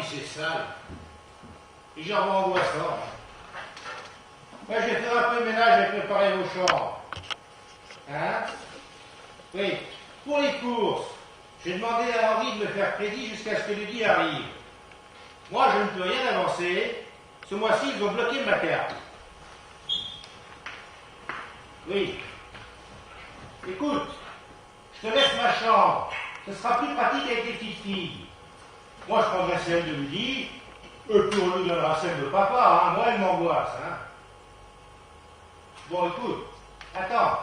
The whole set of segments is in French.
c'est sale. Et j'en renvoie ça. Moi, je vais faire un peu de ménage et préparer vos chambres. Hein? Oui. Pour les courses, j'ai demandé à Henri de me faire crédit jusqu'à ce que Ludie arrive. Moi, je ne peux rien avancer. Ce mois-ci, ils ont bloqué ma carte. Oui. Écoute, je te laisse ma chambre. Ce sera plus pratique avec les petites filles. Moi, je prendrai celle de Ludie. Et puis, on lui donnera celle de papa. Hein. Moi, elle m'angoisse. Hein. Bon, écoute. Attends.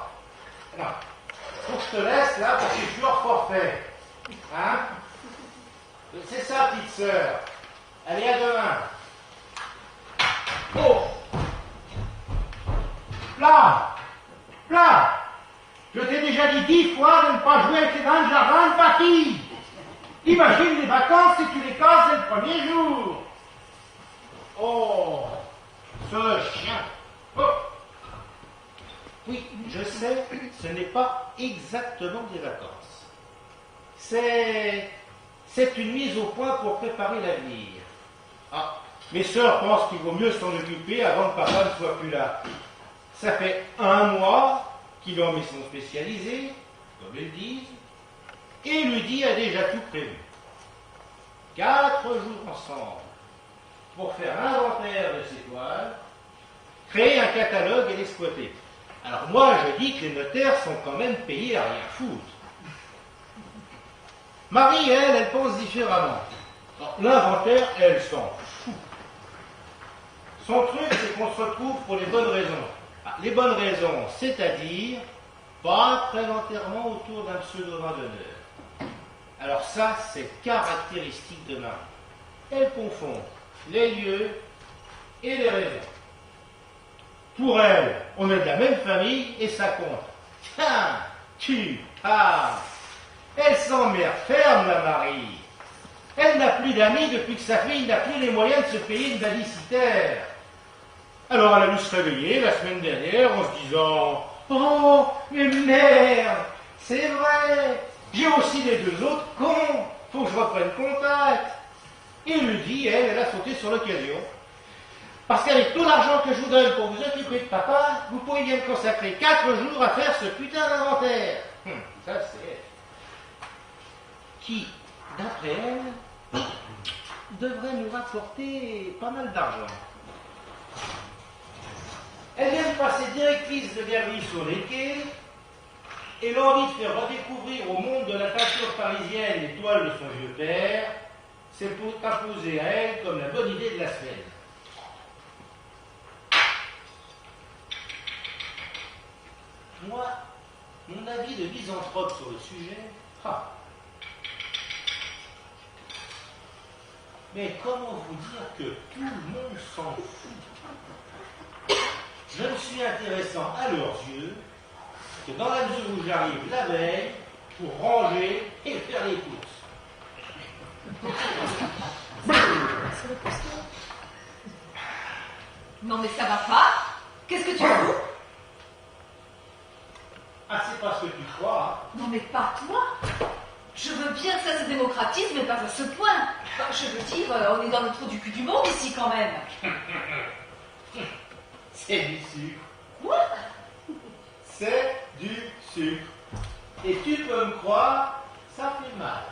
Faut que je te laisse, là, parce que je suis hors forfait. Hein? C'est ça, petite sœur. Allez, à demain. Oh! Là! Je t'ai déjà dit 10 fois de ne pas jouer avec les dans le jardin de Paquis. Imagine les vacances si tu les casses dès le premier jour. Oh! Ce chien! Oh! Oui, je sais, ce n'est pas exactement des vacances. C'est une mise au point pour préparer l'avenir. Ah, mes sœurs pensent qu'il vaut mieux s'en occuper avant que papa ne soit plus là. Ça fait 1 mois qu'ils ont mis son spécialisé, comme elles disent, et Ludie a déjà tout prévu. 4 jours ensemble pour faire l'inventaire de ses toiles, créer un catalogue et l'exploiter. Alors moi, je dis que les notaires sont quand même payés à rien foutre. Marie, elle pense différemment. L'inventaire, elle s'en fout. Son truc, c'est qu'on se retrouve pour les bonnes raisons. Les bonnes raisons, c'est-à-dire pas très volontairement autour d'un pseudo-randonneur. Alors ça, c'est caractéristique de Marie. Elle confond les lieux et les raisons. Pour elle, on est de la même famille et ça compte. Tiens, tu parles. Elle s'emmerde ferme, la Marie. Elle n'a plus d'amis depuis que sa fille n'a plus les moyens de se payer une babysitter. Alors elle a dû se réveiller la semaine dernière en se disant « Oh, mais merde, c'est vrai, j'ai aussi les 2 autres cons, faut que je reprenne contact. » Et Ludie, elle a sauté sur l'occasion. Parce qu'avec tout l'argent que je vous donne pour vous occuper de papa, vous pourriez bien me consacrer 4 jours à faire ce putain d'inventaire. Ça c'est... Qui, d'après elle, devrait nous rapporter pas mal d'argent. Elle vient de passer directrice de galerie sur les quais et l'envie de faire redécouvrir au monde de la peinture parisienne les toiles de son vieux père, c'est pour imposer à elle comme la bonne idée de la semaine. Moi, mon avis de misanthrope sur le sujet, mais comment vous dire que tout le monde s'en fout? Je ne suis intéressant à leurs yeux que dans la mesure où j'arrive la veille pour ranger et faire les courses. Non mais ça va pas. Qu'est-ce que tu fous? Ah, c'est pas ce que tu crois. Non mais pas toi. Je veux bien que ça se démocratise, mais pas à ce point. Enfin, je veux dire, on est dans le trou du cul du monde ici quand même. C'est du sucre. Quoi? C'est du sucre. Et tu peux me croire, ça fait mal.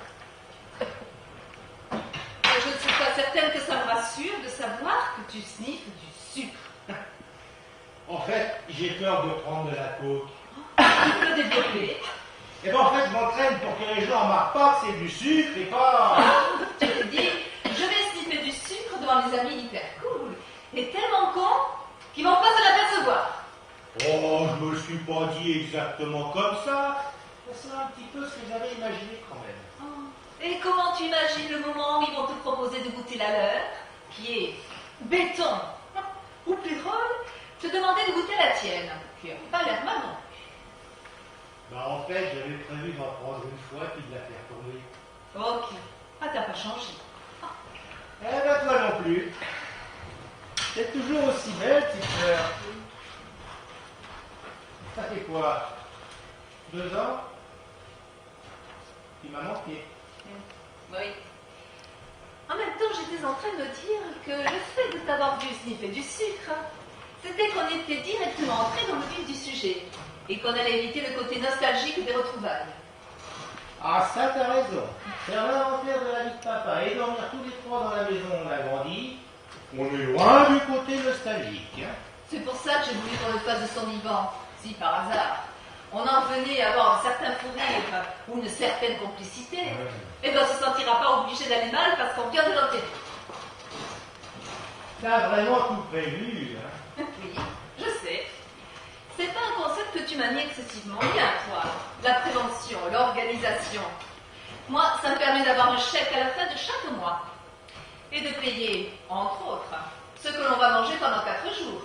Je ne suis pas certaine que ça me rassure de savoir que tu sniffes du sucre. En fait, j'ai peur de prendre de la coke. Tu peux développer. Et bien en fait, je m'entraîne pour que les gens ne remarquent pas que c'est du sucre et pas... Tu te dis, je vais sniffer du sucre devant les amis hyper cool. Et tellement cons qu'ils vont pas se l'apercevoir. Oh, je me suis pas dit exactement comme ça. C'est un petit peu ce que j'avais imaginé quand même. Oh. Et comment tu imagines le moment où ils vont te proposer de goûter la leur, qui est béton? Ou plus drôle, te demander de goûter la tienne, qui n'a pas l'air marrant. Bah en fait, j'avais prévu d'en prendre une fois puis de la faire tourner. Ok. Ah, t'as pas changé. Eh ben toi non plus. T'es toujours aussi belle, petite sœur. Ça fait quoi? 2 ans? Tu m'as manqué. Oui. En même temps, j'étais en train de me dire que le fait de t'avoir vu sniffer du sucre, c'était qu'on était directement entré dans le vif du sujet et qu'on allait éviter le côté nostalgique des retrouvailles. Ah, ça, t'as raison. Faire l'inventaire de la vie de papa et dormir tous les trois dans la maison où on a grandi, on est loin du côté nostalgique. Hein. C'est pour ça que j'ai voulu qu'on le fasse de son vivant, si par hasard on en venait à avoir un certain fou rire ou une certaine complicité, et bien on ne se sentira pas obligé d'aller mal parce qu'on vient de l'enterrer. T'as vraiment tout prévu, hein. Oui, je sais. C'est pas un concept que tu manies excessivement bien, toi. La prévention, l'organisation. Moi, ça me permet d'avoir un chèque à la fin de chaque mois. Et de payer, entre autres, ce que l'on va manger pendant 4 jours.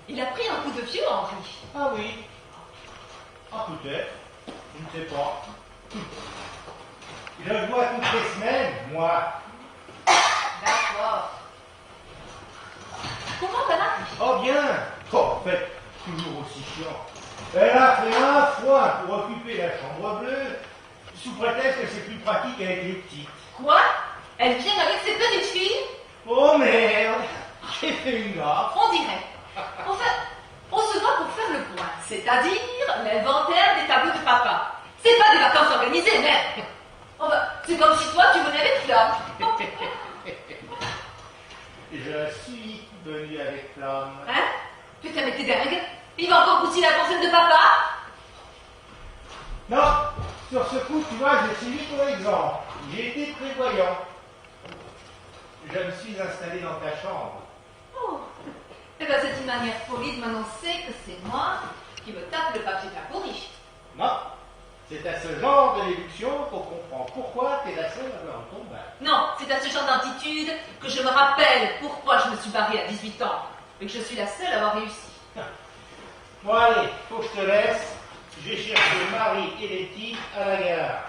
Il a pris un coup de vieux, Henri. Ah oui. Ah, peut-être. Je ne sais pas. Je le vois toutes les semaines, moi. D'accord. Comment va Marie? Oh bien. Oh, en fait, toujours aussi chiant. Elle a fait un foin pour occuper la chambre bleue, sous prétexte que c'est plus pratique avec les petites. Quoi? Elle vient avec ses petites filles? Oh merde. J'ai fait une gaffe. On dirait. Enfin, on se voit pour faire le point, c'est-à-dire l'inventaire des tableaux de papa. C'est pas des vacances organisées, merde. Enfin, c'est comme si toi, tu venais avec Flamme. Je suis venu avec Flamme. Hein? Putain, mais t'es dingue. Il va encore pousser la console de papa? Non, sur ce coup, tu vois, j'ai suivi ton exemple. J'ai été prévoyant. Je me suis installé dans ta chambre. Oh. Eh bien, c'est une manière polie de m'annoncer que c'est moi qui me tape le papier pas pourri. Non, c'est à ce genre de déduction qu'on comprend pourquoi tu es la seule à avoir ton bac. Non, c'est à ce genre d'attitude que je me rappelle pourquoi je me suis barrée à 18 ans et que je suis la seule à avoir réussi. Bon allez, faut que je te laisse. Je vais chercher Marie et les petites à la gare.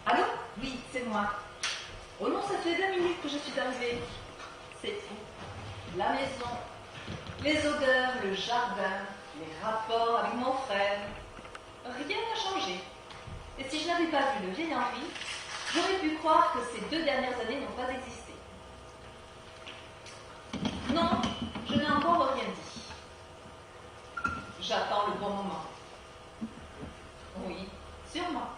Allô? Oui, c'est moi. Oh non, ça fait 20 minutes que je suis arrivée. C'est fou. La maison, les odeurs, le jardin, les rapports avec mon frère. Rien n'a changé. Et si je n'avais pas vu le vieil Henri, j'aurais pu croire que ces 2 dernières années n'ont pas existé. Non, je n'ai encore rien dit. J'attends le bon moment. Oui, sûrement.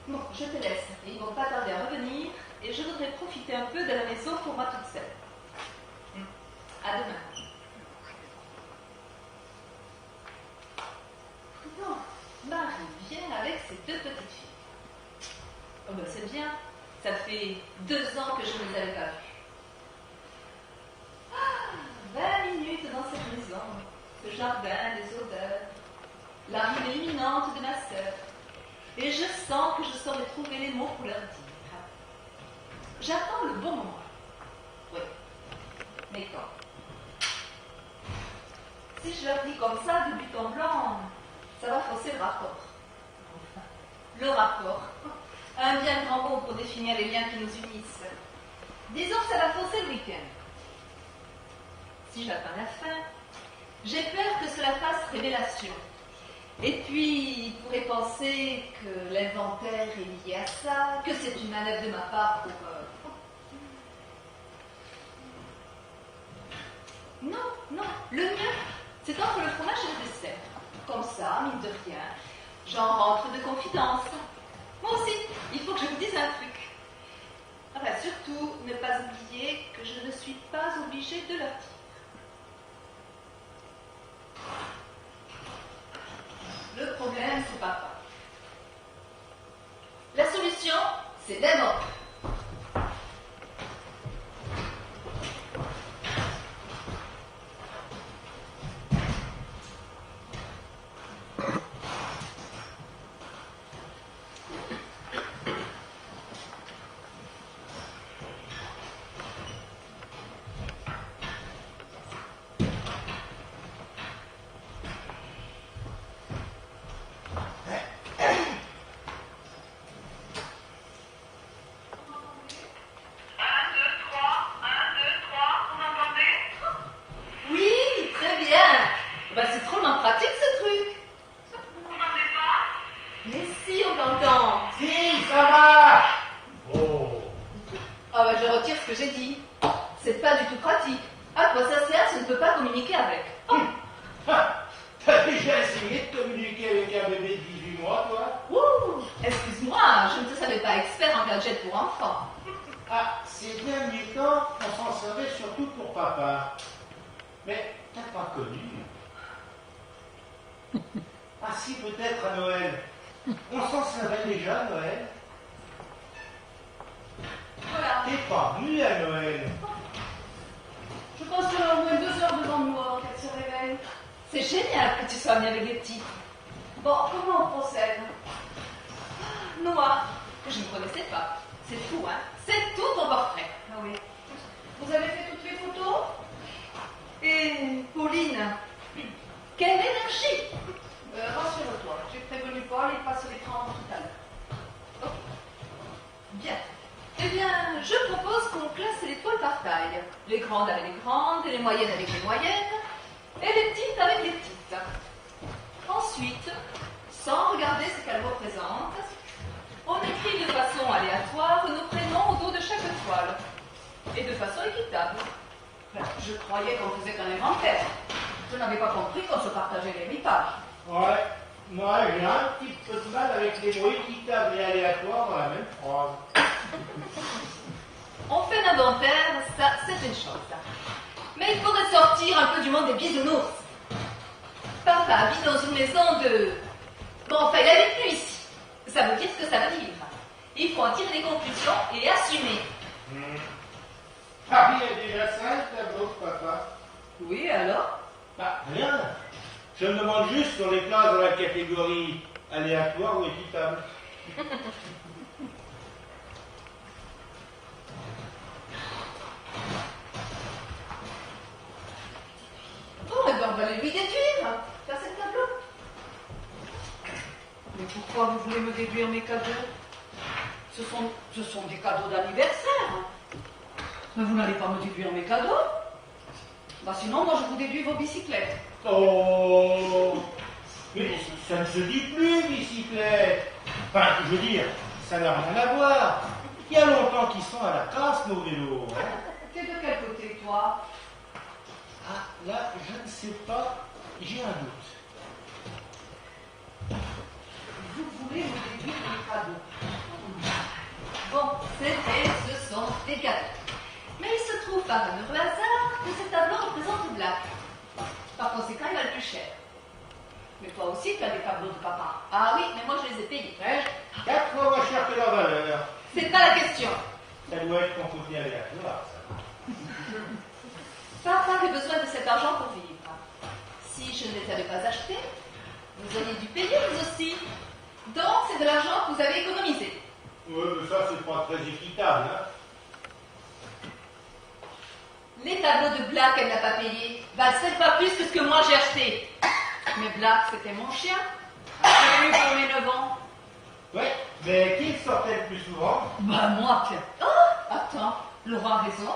Bon, je te laisse. Ils vont pas tarder à revenir et je voudrais profiter un peu de la maison pour moi toute seule. À demain. Non, Marie vient avec ses 2 petites filles. Oh ben c'est bien. Ça fait 2 ans que je ne les avais pas vues. Ah, 20 minutes dans cette maison. Ce jardin, les odeurs. L'arrivée imminente de ma sœur. Et je sens que je saurais trouver les mots pour leur dire. J'attends le bon moment. Oui. Mais quand? Si je leur dis comme ça, de but en blanc, ça va fausser le rapport. Enfin, le rapport. Un bien grand mot pour définir les liens qui nous unissent. Disons que ça va fausser le week-end. Si j'atteins la fin, j'ai peur que cela fasse révélation. Et puis, il pourrait penser que l'inventaire est lié à ça, que c'est une manœuvre de ma part pour... Non, le mieux, c'est entre le fromage et le dessert. Comme ça, mine de rien, j'en rentre de confidence. Moi aussi, il faut que je vous dise un truc. Enfin, surtout, ne pas oublier que je ne suis pas obligée de leur dire. Le problème, c'est papa. La solution, c'est l'amour. c'est pas du tout pratique. À quoi ça sert si on ne peut pas communiquer avec? Oh. T'as déjà essayé de communiquer avec un bébé de 18 mois, toi? Ouh, excuse-moi, je ne te savais pas expert en gadgets pour enfants. Ah, ces derniers temps, on s'en servait surtout pour papa. Mais t'as pas connu. Ah si, peut-être à Noël. On s'en servait déjà à Noël. Voilà. T'es pas venu à Noël. Je pense qu'elle a au moins 2 heures devant nous avant qu'elle se réveille. C'est génial que tu sois venue avec des petits. Bon, comment on procède? Noah, que je ne connaissais pas. C'est tout, hein? C'est tout ton portrait. Ah oui. Vous avez fait toutes les photos? Et Pauline, quelle énergie! Rassure-toi, j'ai prévenu Paul, il passe les prendre tout à l'heure. Ok. Bien. Eh bien, je propose qu'on classe les toiles par taille. Les grandes avec les grandes, les moyennes avec les moyennes, et les petites avec les petites. Ensuite, sans regarder ce qu'elles représentent, on écrit de façon aléatoire nos prénoms au dos de chaque toile, et de façon équitable. Je croyais qu'on faisait qu'un inventaire. Je n'avais pas compris qu'on se partageait l'héritage. Ouais, moi j'ai un petit peu de mal avec les mots équitables et aléatoires dans la même phrase. On fait l'inventaire, ça c'est une chose. Mais il faudrait sortir un peu du monde des bisounours. Papa vit dans une maison de... Bon, enfin, il habite plus ici. Ça veut dire ce que ça veut dire. Il faut en tirer des conclusions et assumer. Ah, il y a déjà 5 tableaux, papa. Oui, alors? Bah, rien. Je me demande juste si on les classe dans la catégorie aléatoire ou équitable. Bon, eh ben, on va les lui déduire. Faire ce tableau. Mais pourquoi vous voulez me déduire mes cadeaux? Ce sont des cadeaux d'anniversaire. Mais vous n'allez pas me déduire mes cadeaux? Bah sinon, moi je vous déduis vos bicyclettes. Oh, mais ça ne se dit plus, bicyclette. Enfin, je veux dire, ça n'a rien à voir. Il y a longtemps qu'ils sont à la casse, nos vélos. Hein. T'es de quel côté, toi? Ah, là, je ne sais pas, j'ai un doute. Vous voulez me déduire mes cadeaux? Bon, ce sont des cadeaux. Mais il se trouve par un heureux hasard que ce tableau représente Black. Par conséquent, il va le plus cher. Mais toi aussi, tu as des tableaux de papa. Ah oui, mais moi je les ai payés. 4 fois moins cher que leur valeur. C'est pas la question. Ça doit être ton côté aléatoire, ça. Papa avait besoin de cet argent pour vivre. Si je ne les avais pas achetés, vous auriez dû payer vous aussi. Donc c'est de l'argent que vous avez économisé. Oui, mais ça, c'est pas très équitable, hein. Les tableaux de Black, elle n'a pas payé. Valent 7 fois plus que ce que moi j'ai acheté. Mais Black, c'était mon chien. Je l'ai eu pour mes 9 ans. Ouais, mais qui sortait le plus souvent? Bah moi, tiens. Oh, attends, Laurent a raison.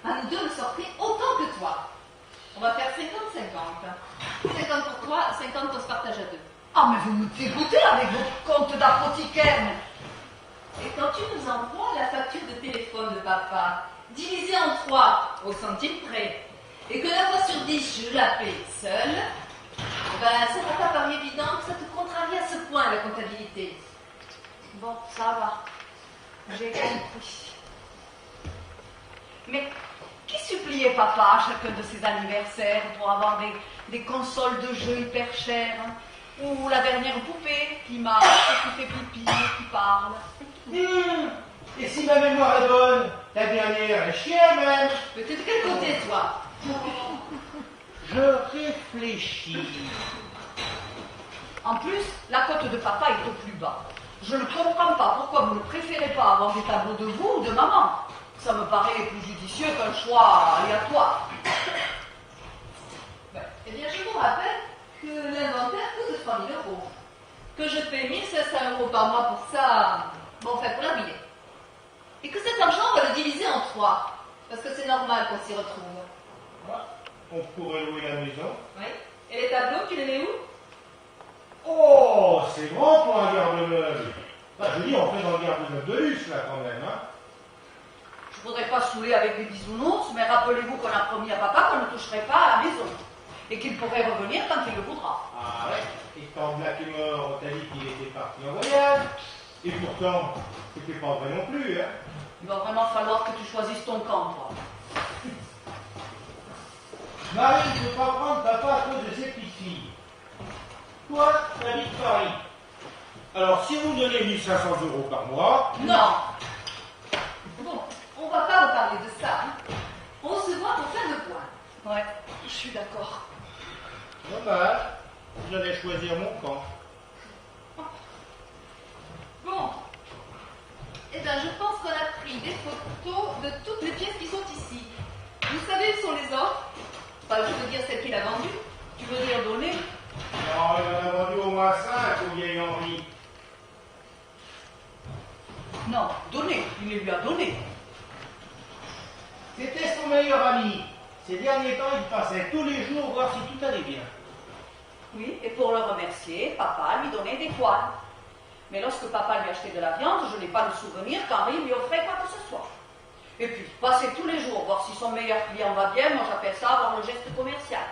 À nous deux, le sortir autant que toi. On va faire 50-50. 50 pour toi, 50 qu'on se partage à deux. Ah mais vous me dégoûtez avec vos comptes d'apothicaire. Et quand tu nous envoies la facture de téléphone de papa, divisée en 3 au centime près, et que la fois sur 10, je la paie seule, ben, ça va pas paraître évident que ça te contrarie à ce point, la comptabilité. Bon, ça va. J'ai compris. Mais qui suppliait papa à chacun de ses anniversaires pour avoir des consoles de jeux hyper chères? Ou la dernière poupée qui marche, qui fait pipi et qui parle? Et si ma mémoire est bonne, la dernière est chienne même. Mais t'es de quel côté, toi? Je réfléchis. En plus, la cote de papa est au plus bas. Je ne comprends pas pourquoi vous ne préférez pas avoir des tableaux de vous ou de maman. Ça me paraît plus judicieux qu'un choix aléatoire. Eh bien, je vous rappelle que l'inventaire coûte 3 000 €. Que je paie 1 500 € par mois pour ça, bon, enfin, pour l'habiller. Et que cet argent, on va le diviser en 3. Parce que c'est normal qu'on s'y retrouve. On pourrait louer la maison. Oui. Et les tableaux, tu les mets où? Oh, c'est grand pour un garde-meuble. Bah, je dis, on fait dans le garde-meuble de luxe, là, quand même. Hein. Faudrait pas saouler avec des bisounours, mais rappelez-vous qu'on a promis à papa qu'on ne toucherait pas à la maison. Et qu'il pourrait revenir quand il le voudra. Ah ouais, et quand Black est mort, on t'a dit qu'il était parti en voyage. Et pourtant, c'était pas vrai non plus, hein. Il va vraiment falloir que tu choisisses ton camp, toi. Marie ne peut pas prendre papa à cause de ses petites filles. Toi, t'habites Paris. Alors, si vous me donnez 1500 € par mois... Non. Bon, on va pas reparler de ça. Hein. On se voit pour faire le point. Ouais, je suis d'accord. Dommage, j'allais choisir mon camp. Bon. Eh bien, je pense qu'on a pris des photos de toutes les pièces qui sont ici. Vous savez où sont les autres? Enfin, je veux dire celles qu'il a vendues. Tu veux dire donner? Non, il en a vendu au moins 5 au vieil Henri. Non, donner. Il les lui a donnés. C'était son meilleur ami. Ces derniers temps, il passait tous les jours voir si tout allait bien. Oui, et pour le remercier, papa lui donnait des poils. Mais lorsque papa lui achetait de la viande, je n'ai pas le souvenir qu'Henri lui offrait quoi que ce soit. Et puis, passer tous les jours, voir si son meilleur client va bien, moi j'appelle ça avoir le geste commercial.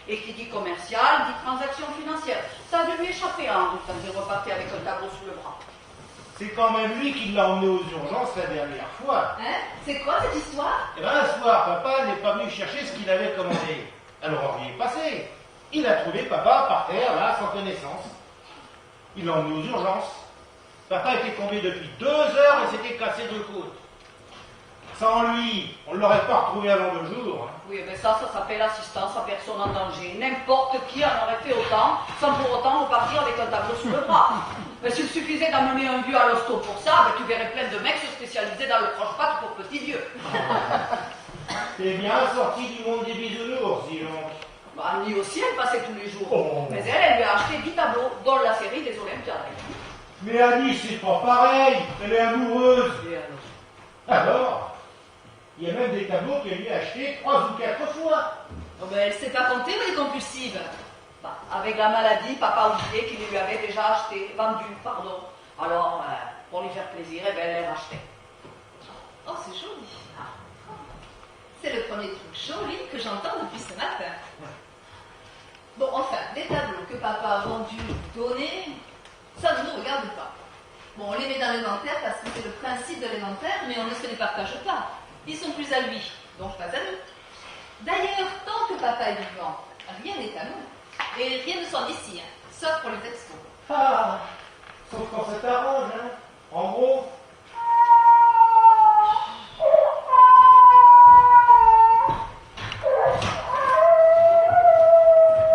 Et qui dit commercial, dit transaction financière. Ça a dû lui échapper à Henri quand il repartait avec un tableau sous le bras. C'est quand même lui qui l'a emmené aux urgences la dernière fois. Hein? C'est quoi cette histoire? Et bien un soir, papa n'est pas venu chercher ce qu'il avait commandé. Alors Henri est passé. Il a trouvé papa par terre, là, sans connaissance. Il l'a emmené aux urgences. Papa était tombé depuis 2 heures et s'était cassé 2 côtes. Sans lui, on ne l'aurait pas retrouvé avant le jour. Hein. Oui, mais ça s'appelle assistance à personne en danger. N'importe qui en aurait fait autant, sans pour autant repartir avec un tableau sous le bras. Mais s'il suffisait d'amener un vieux à l'hosto pour ça, ben, tu verrais plein de mecs se spécialiser dans le croche-patte pour petits vieux. C'est bien sorti du monde des bisounours, dis donc. Bah, lui aussi, elle passait tous les jours. Oh. Mais elle lui a acheté 10 tableaux, dont la série des Olympiades. Mais Annie, c'est pas pareil. Elle est amoureuse. Et alors Alors, il y a même des tableaux qu'elle lui a achetés 3 ou 4 fois. Oh ben, elle sait pas compter, mais elle est compulsive. Bah, avec la maladie, papa oubliait qu'il lui avait déjà acheté, vendu, pardon. Alors, pour lui faire plaisir, eh ben, elle les rachetait. Oh, c'est joli. C'est le premier truc joli que j'entends depuis ce matin. Bon, enfin, les tableaux que papa a vendus, donnés, ça ne nous regarde pas. Bon, on les met dans l'inventaire parce que c'est le principe de l'inventaire, mais on ne se les partage pas. Ils sont plus à lui, donc pas à nous. D'ailleurs, tant que papa est vivant, rien n'est à nous. Et rien ne sort d'ici, hein, sauf pour les expos. Ah, sauf quand ça t'arrange, hein. En gros,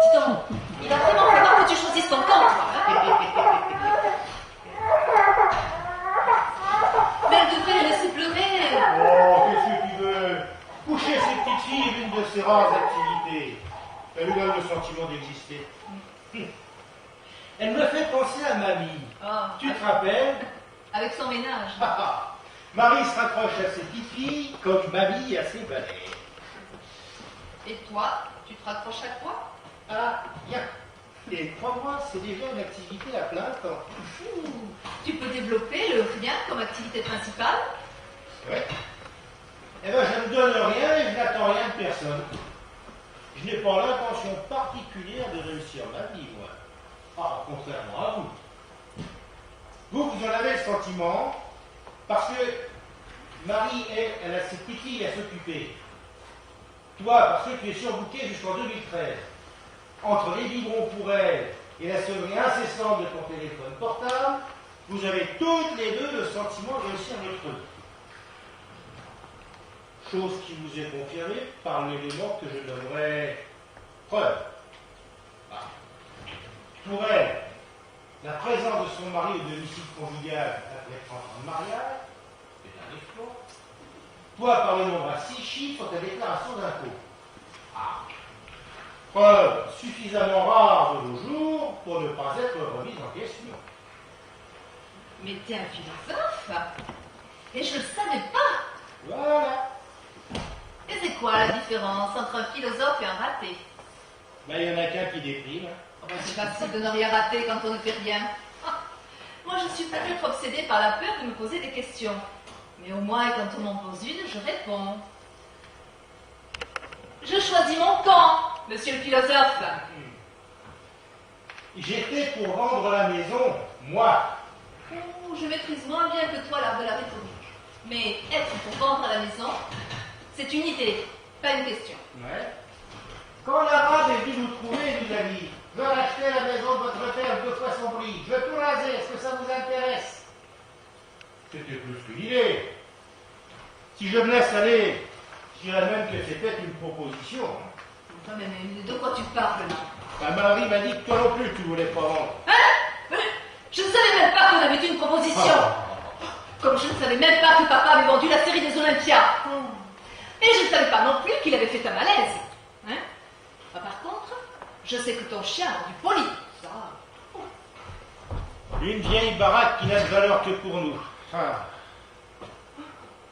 Dis donc, il va vraiment falloir que tu choisisses ton camp, toi. Hein. Mais elle devrait le laisser pleurer. oh, qu'est-ce que tu veux? Coucher ses petites filles est l'une de ses rares activités. Elle lui donne le sentiment d'exister. Elle me fait penser à mamie. Oh, Tu te rappelles? avec son ménage. Marie se raccroche à ses petites filles comme mamie à ses balais. Et toi, tu te raccroches à quoi? Ah, bien. Et crois-moi, c'est déjà une activité à plein temps. Tu peux développer le rien comme activité principale? Ouais. Eh ben, je ne donne rien et je n'attends rien de personne. Je n'ai pas l'intention particulière de réussir ma vie, moi. Ah, contrairement à vous. Vous en avez le sentiment, parce que Marie, elle a ses petites filles à s'occuper. Toi, parce que tu es surbooké jusqu'en 2013. Entre les biberons pour elle et la sonnerie incessante de ton téléphone portable, vous avez toutes les deux le sentiment de réussir votre truc. Chose qui vous est confirmée par l'élément que je nommerai preuve. Ah. Pour elle, la présence de son mari au domicile conjugal après 30 ans de mariage, c'est un exploit. Toi, par le nombre à 6 chiffres, ta déclaration d'impôt. Ah. Preuve suffisamment rare de nos jours pour ne pas être remise en question. Mais t'es un philosophe. Et je ne le savais pas. Voilà. Et c'est quoi la différence entre un philosophe et un raté? Ben, il y en a qu'un qui déprime. Oh, ben, c'est facile de ne rien rater quand on ne fait rien. Ah, moi, je suis peut-être obsédée par la peur de me poser des questions. Mais au moins, quand on m'en pose une, je réponds. Je choisis mon camp, monsieur le philosophe. J'étais pour vendre la maison, moi. Oh, je maîtrise moins bien que toi l'art de la rhétorique. Mais être pour vendre la maison, c'est une idée, pas une question. Ouais. Quand l'arabe est venu nous trouver, il nous a dit: je veux racheter la maison de votre père 2 fois son prix, je veux tout raser, est-ce que ça vous intéresse? C'était plus qu'une idée. Si je me laisse aller, je dirais même que c'était une proposition. Enfin, mais de quoi tu parles là? Ma Marie m'a dit que toi non plus tu voulais pas vendre. Hein? Je ne savais même pas qu'on avait une proposition. Comme je ne savais même pas que papa avait vendu la série des Olympias. Et je ne savais pas non plus qu'il avait fait un malaise. Hein? Ah, par contre, je sais que ton chien a du poli. Ça. Une vieille baraque qui n'a de valeur que pour nous. Ah.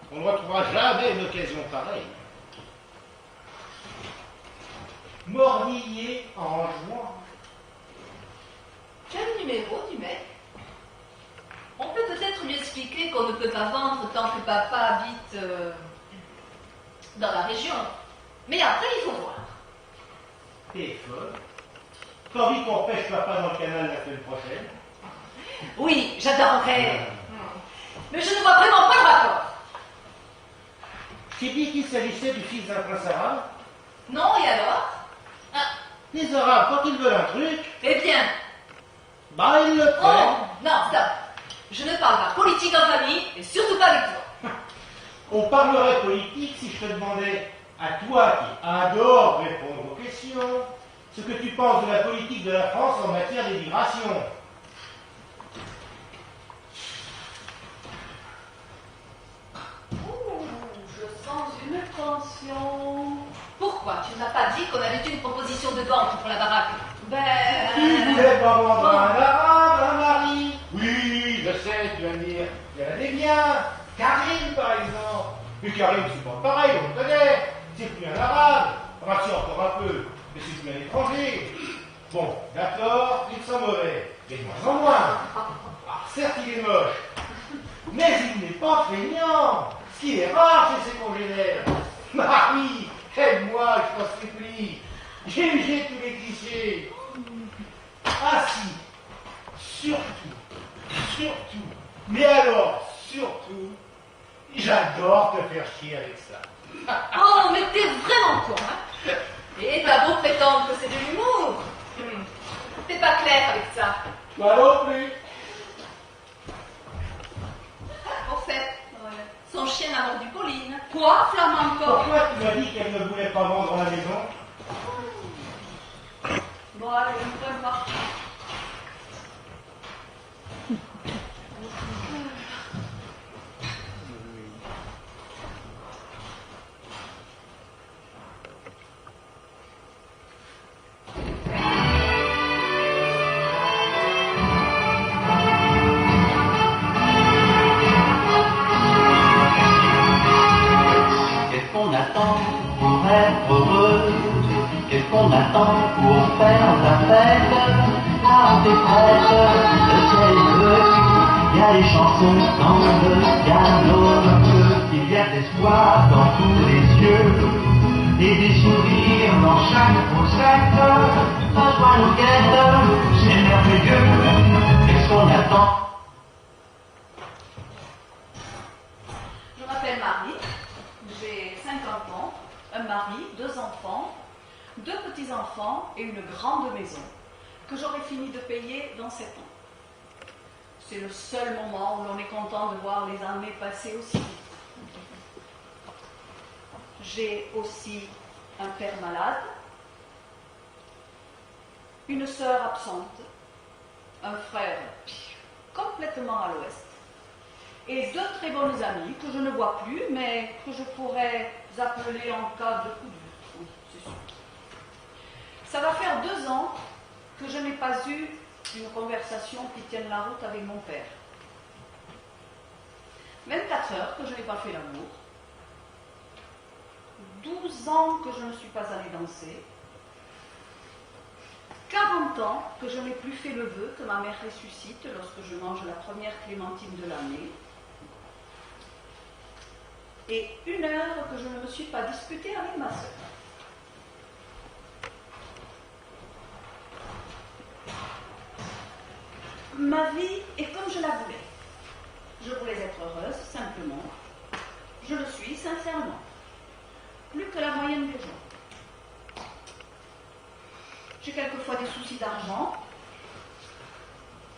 On ne retrouvera jamais une occasion pareille. Morvilliers en juin. Quel numéro du mec? On peut peut-être lui expliquer qu'on ne peut pas vendre tant que papa habite dans la région. Mais après, il faut voir. T'es folle. T'as envie qu'on pêche papa dans le canal la semaine prochaine? Oui, j'adorerais. Mais je ne vois vraiment pas le rapport. Je t'ai dit qu'il s'agissait du fils d'un prince arabe. Non, et alors? Ah, Les arabes, quand ils veulent un truc, eh bien, bah ils le oh, font. non, stop. Je ne parle pas politique en famille, et surtout pas avec toi. On parlerait politique si je te demandais, à toi qui adore répondre aux questions, ce que tu penses de la politique de la France en matière d'immigration. Je sens une tension. Pourquoi tu n'as pas dit qu'on avait une proposition de vente pour la baraque? Tu voulais pas vendre un arabe, un mari? Oui, je sais, tu vas me dire, il y en a des biens. Karim, par exemple. Mais Karim, c'est pas pareil, on le connaît. C'est plus un arabe. Enfin, si, encore un peu. Mais c'est plus un étranger. Bon, d'accord, ils sont mauvais. Mais de moins en moins. Ah, certes, il est moche. Mais il n'est pas feignant. Ce qui est rare chez ses congénères. Marie, aide-moi, je t'en supplie. J'ai usé tous les clichés. Ah si, surtout, mais alors, surtout, j'adore te faire chier avec ça. Oh, mais t'es vraiment con, hein? Et t'as beau prétendre que c'est de l'humour. T'es pas clair avec ça. Toi non plus. Au fait, son chien a mordu Pauline. Quoi, flamand encore? Pourquoi tu m'as dit qu'elle ne voulait pas vendre la maison? Bon, allez, une bonne partie. Qu'est-ce qu'on attend pour être heureux? Qu'est-ce qu'on attend pour faire la fête? La honte est prête, le ciel est bleu, il y a des chansons dans le piano, il y a de l'espoir dans tous les yeux, et des sourires dans chaque faussette, la joie nous guette, c'est merveilleux, qu'est-ce qu'on attend? Je m'appelle Marie, j'ai 50 ans, un mari, 2 enfants, 2 petits-enfants et une grande maison que j'aurai fini de payer dans 7 ans. C'est le seul moment où l'on est content de voir les années passer aussi vite. J'ai aussi un père malade, une sœur absente, un frère complètement à l'ouest, et 2 très bonnes amies que je ne vois plus, mais que je pourrais appeler en cas de coup dur. Oui, c'est sûr. Ça va faire 2 ans que je n'ai pas eu une conversation qui tienne la route avec mon père. 24 heures que je n'ai pas fait l'amour. 12 ans que je ne suis pas allée danser. 40 ans que je n'ai plus fait le vœu que ma mère ressuscite lorsque je mange la première clémentine de l'année. et 1 heure que je ne me suis pas disputée avec ma sœur. Ma vie est comme je la voulais. Je voulais être heureuse, simplement. Je le suis, sincèrement. Plus que la moyenne des gens. J'ai quelquefois des soucis d'argent.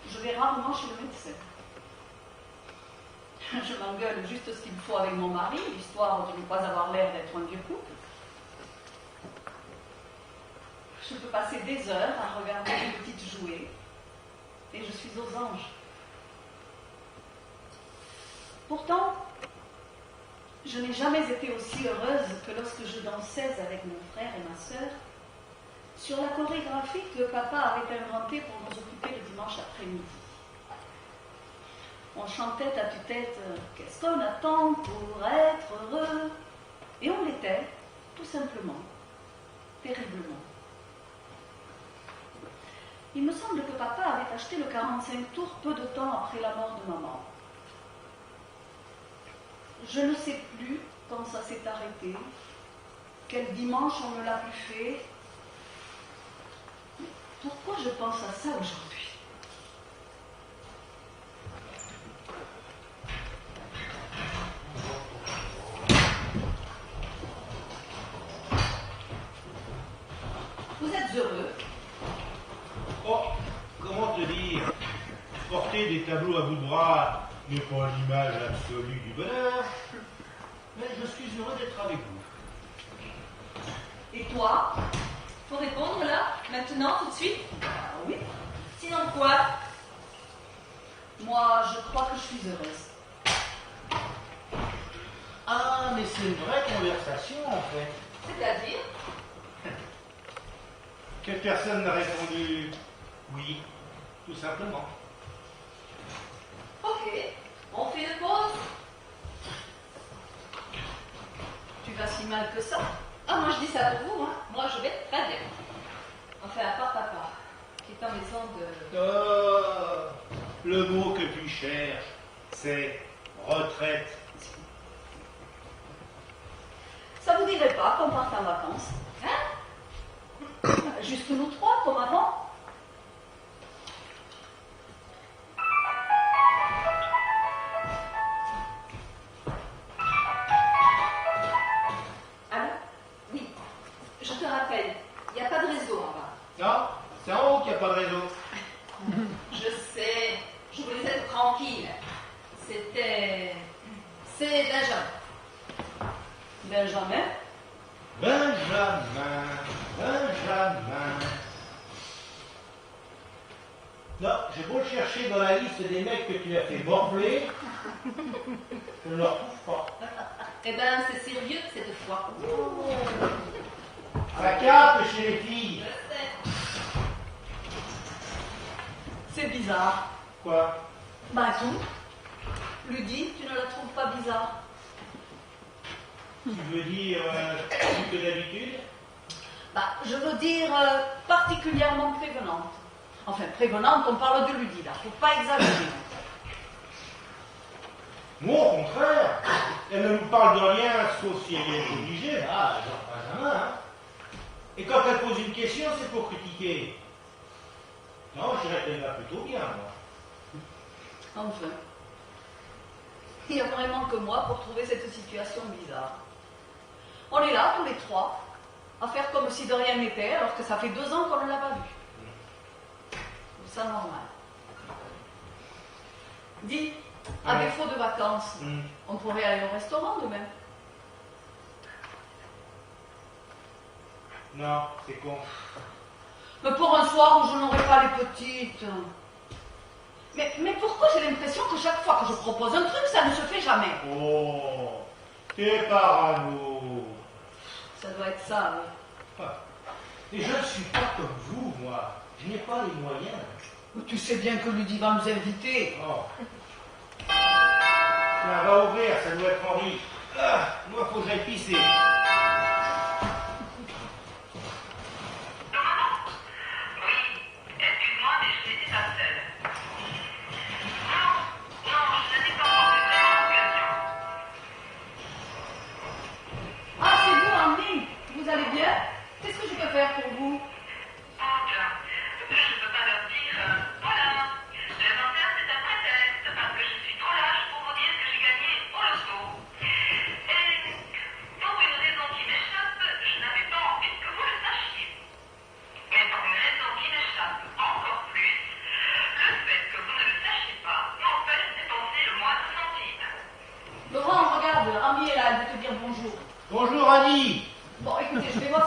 Je vais rarement chez le médecin. Je m'engueule juste ce qu'il me faut avec mon mari, histoire de ne pas avoir l'air d'être un vieux couple. Je peux passer des heures à regarder les petites jouets. Et je suis aux anges. Pourtant, je n'ai jamais été aussi heureuse que lorsque je dansais avec mon frère et ma sœur sur la chorégraphie que papa avait inventée pour nous occuper le dimanche après-midi. On chantait à tue-tête « Qu'est-ce qu'on attend pour être heureux ?» Et on l'était, tout simplement, terriblement. Il me semble que papa avait acheté le 45 tours peu de temps après la mort de maman. Je ne sais plus quand ça s'est arrêté, quel dimanche on ne l'a plus fait. Mais pourquoi je pense à ça aujourd'hui? Vous êtes heureux? Oh, comment te dire? Porter des tableaux à bout de bras n'est pas l'image absolue du bonheur, mais je suis heureux d'être avec vous. Et toi? Faut répondre là, maintenant, tout de suite? Ah oui. Sinon quoi? Moi, je crois que je suis heureuse. Ah, mais c'est une vraie conversation en fait. C'est-à-dire? Quelle personne n'a répondu oui, tout simplement. Ok, on fait une pause. Tu vas si mal que ça? Ah, moi je dis ça pour vous, hein. Moi je vais très bien. Enfin, à part papa, qui est en maison de... Oh, le mot que tu cherches, c'est retraite. Ça vous dirait pas qu'on parte en vacances? Hein? Juste nous trois, comme avant? Allô? Oui, je te rappelle, il n'y a pas de réseau en bas. Non, c'est en haut qu'il n'y a pas de réseau. Je sais, je voulais être tranquille. C'est Benjamin. Benjamin? Benjamin. Non, j'ai beau le chercher dans la liste des mecs que tu as fait morfler, je ne le retrouve pas. Eh ben, c'est sérieux cette fois. Ça capte chez les filles. Je sais. C'est bizarre. Quoi? Bah tout. Ludie, tu ne la trouves pas bizarre? Tu veux dire plus que d'habitude? Bah, je veux dire particulièrement prévenante. Enfin, prévenante, on parle de Ludie là, faut pas exagérer. Moi, au contraire, elle ne nous parle de rien, sauf si elle est obligée. Ah, genre Benjamin, hein. Et quand elle pose une question, c'est pour critiquer. Non, je dirais qu'elle va plutôt bien, moi. Enfin. Il n'y a vraiment que moi pour trouver cette situation bizarre. On est là, tous les trois, à faire comme si de rien n'était, alors que ça fait 2 ans qu'on ne l'a pas vu. C'est ça normal. Dis, à Ouais. défaut de vacances, Hmm. on pourrait aller au restaurant demain. Non, c'est con. Mais pour un soir où je n'aurai pas les petites. Mais pourquoi j'ai l'impression que chaque fois que je propose un truc, ça ne se fait jamais? Oh, t'es parano. Ça doit être ça, oui. Ah. Et je ne suis pas comme vous, moi. Je n'ai pas les moyens. Mais tu sais bien que Ludie va nous inviter. Oh. Tiens, va ouvrir, ça doit être Henri. Ah, moi, faut que j'aille pisser. Excuse-moi, mais je n'étais pas seule. Non, je n'étais pas encore de l'occasion.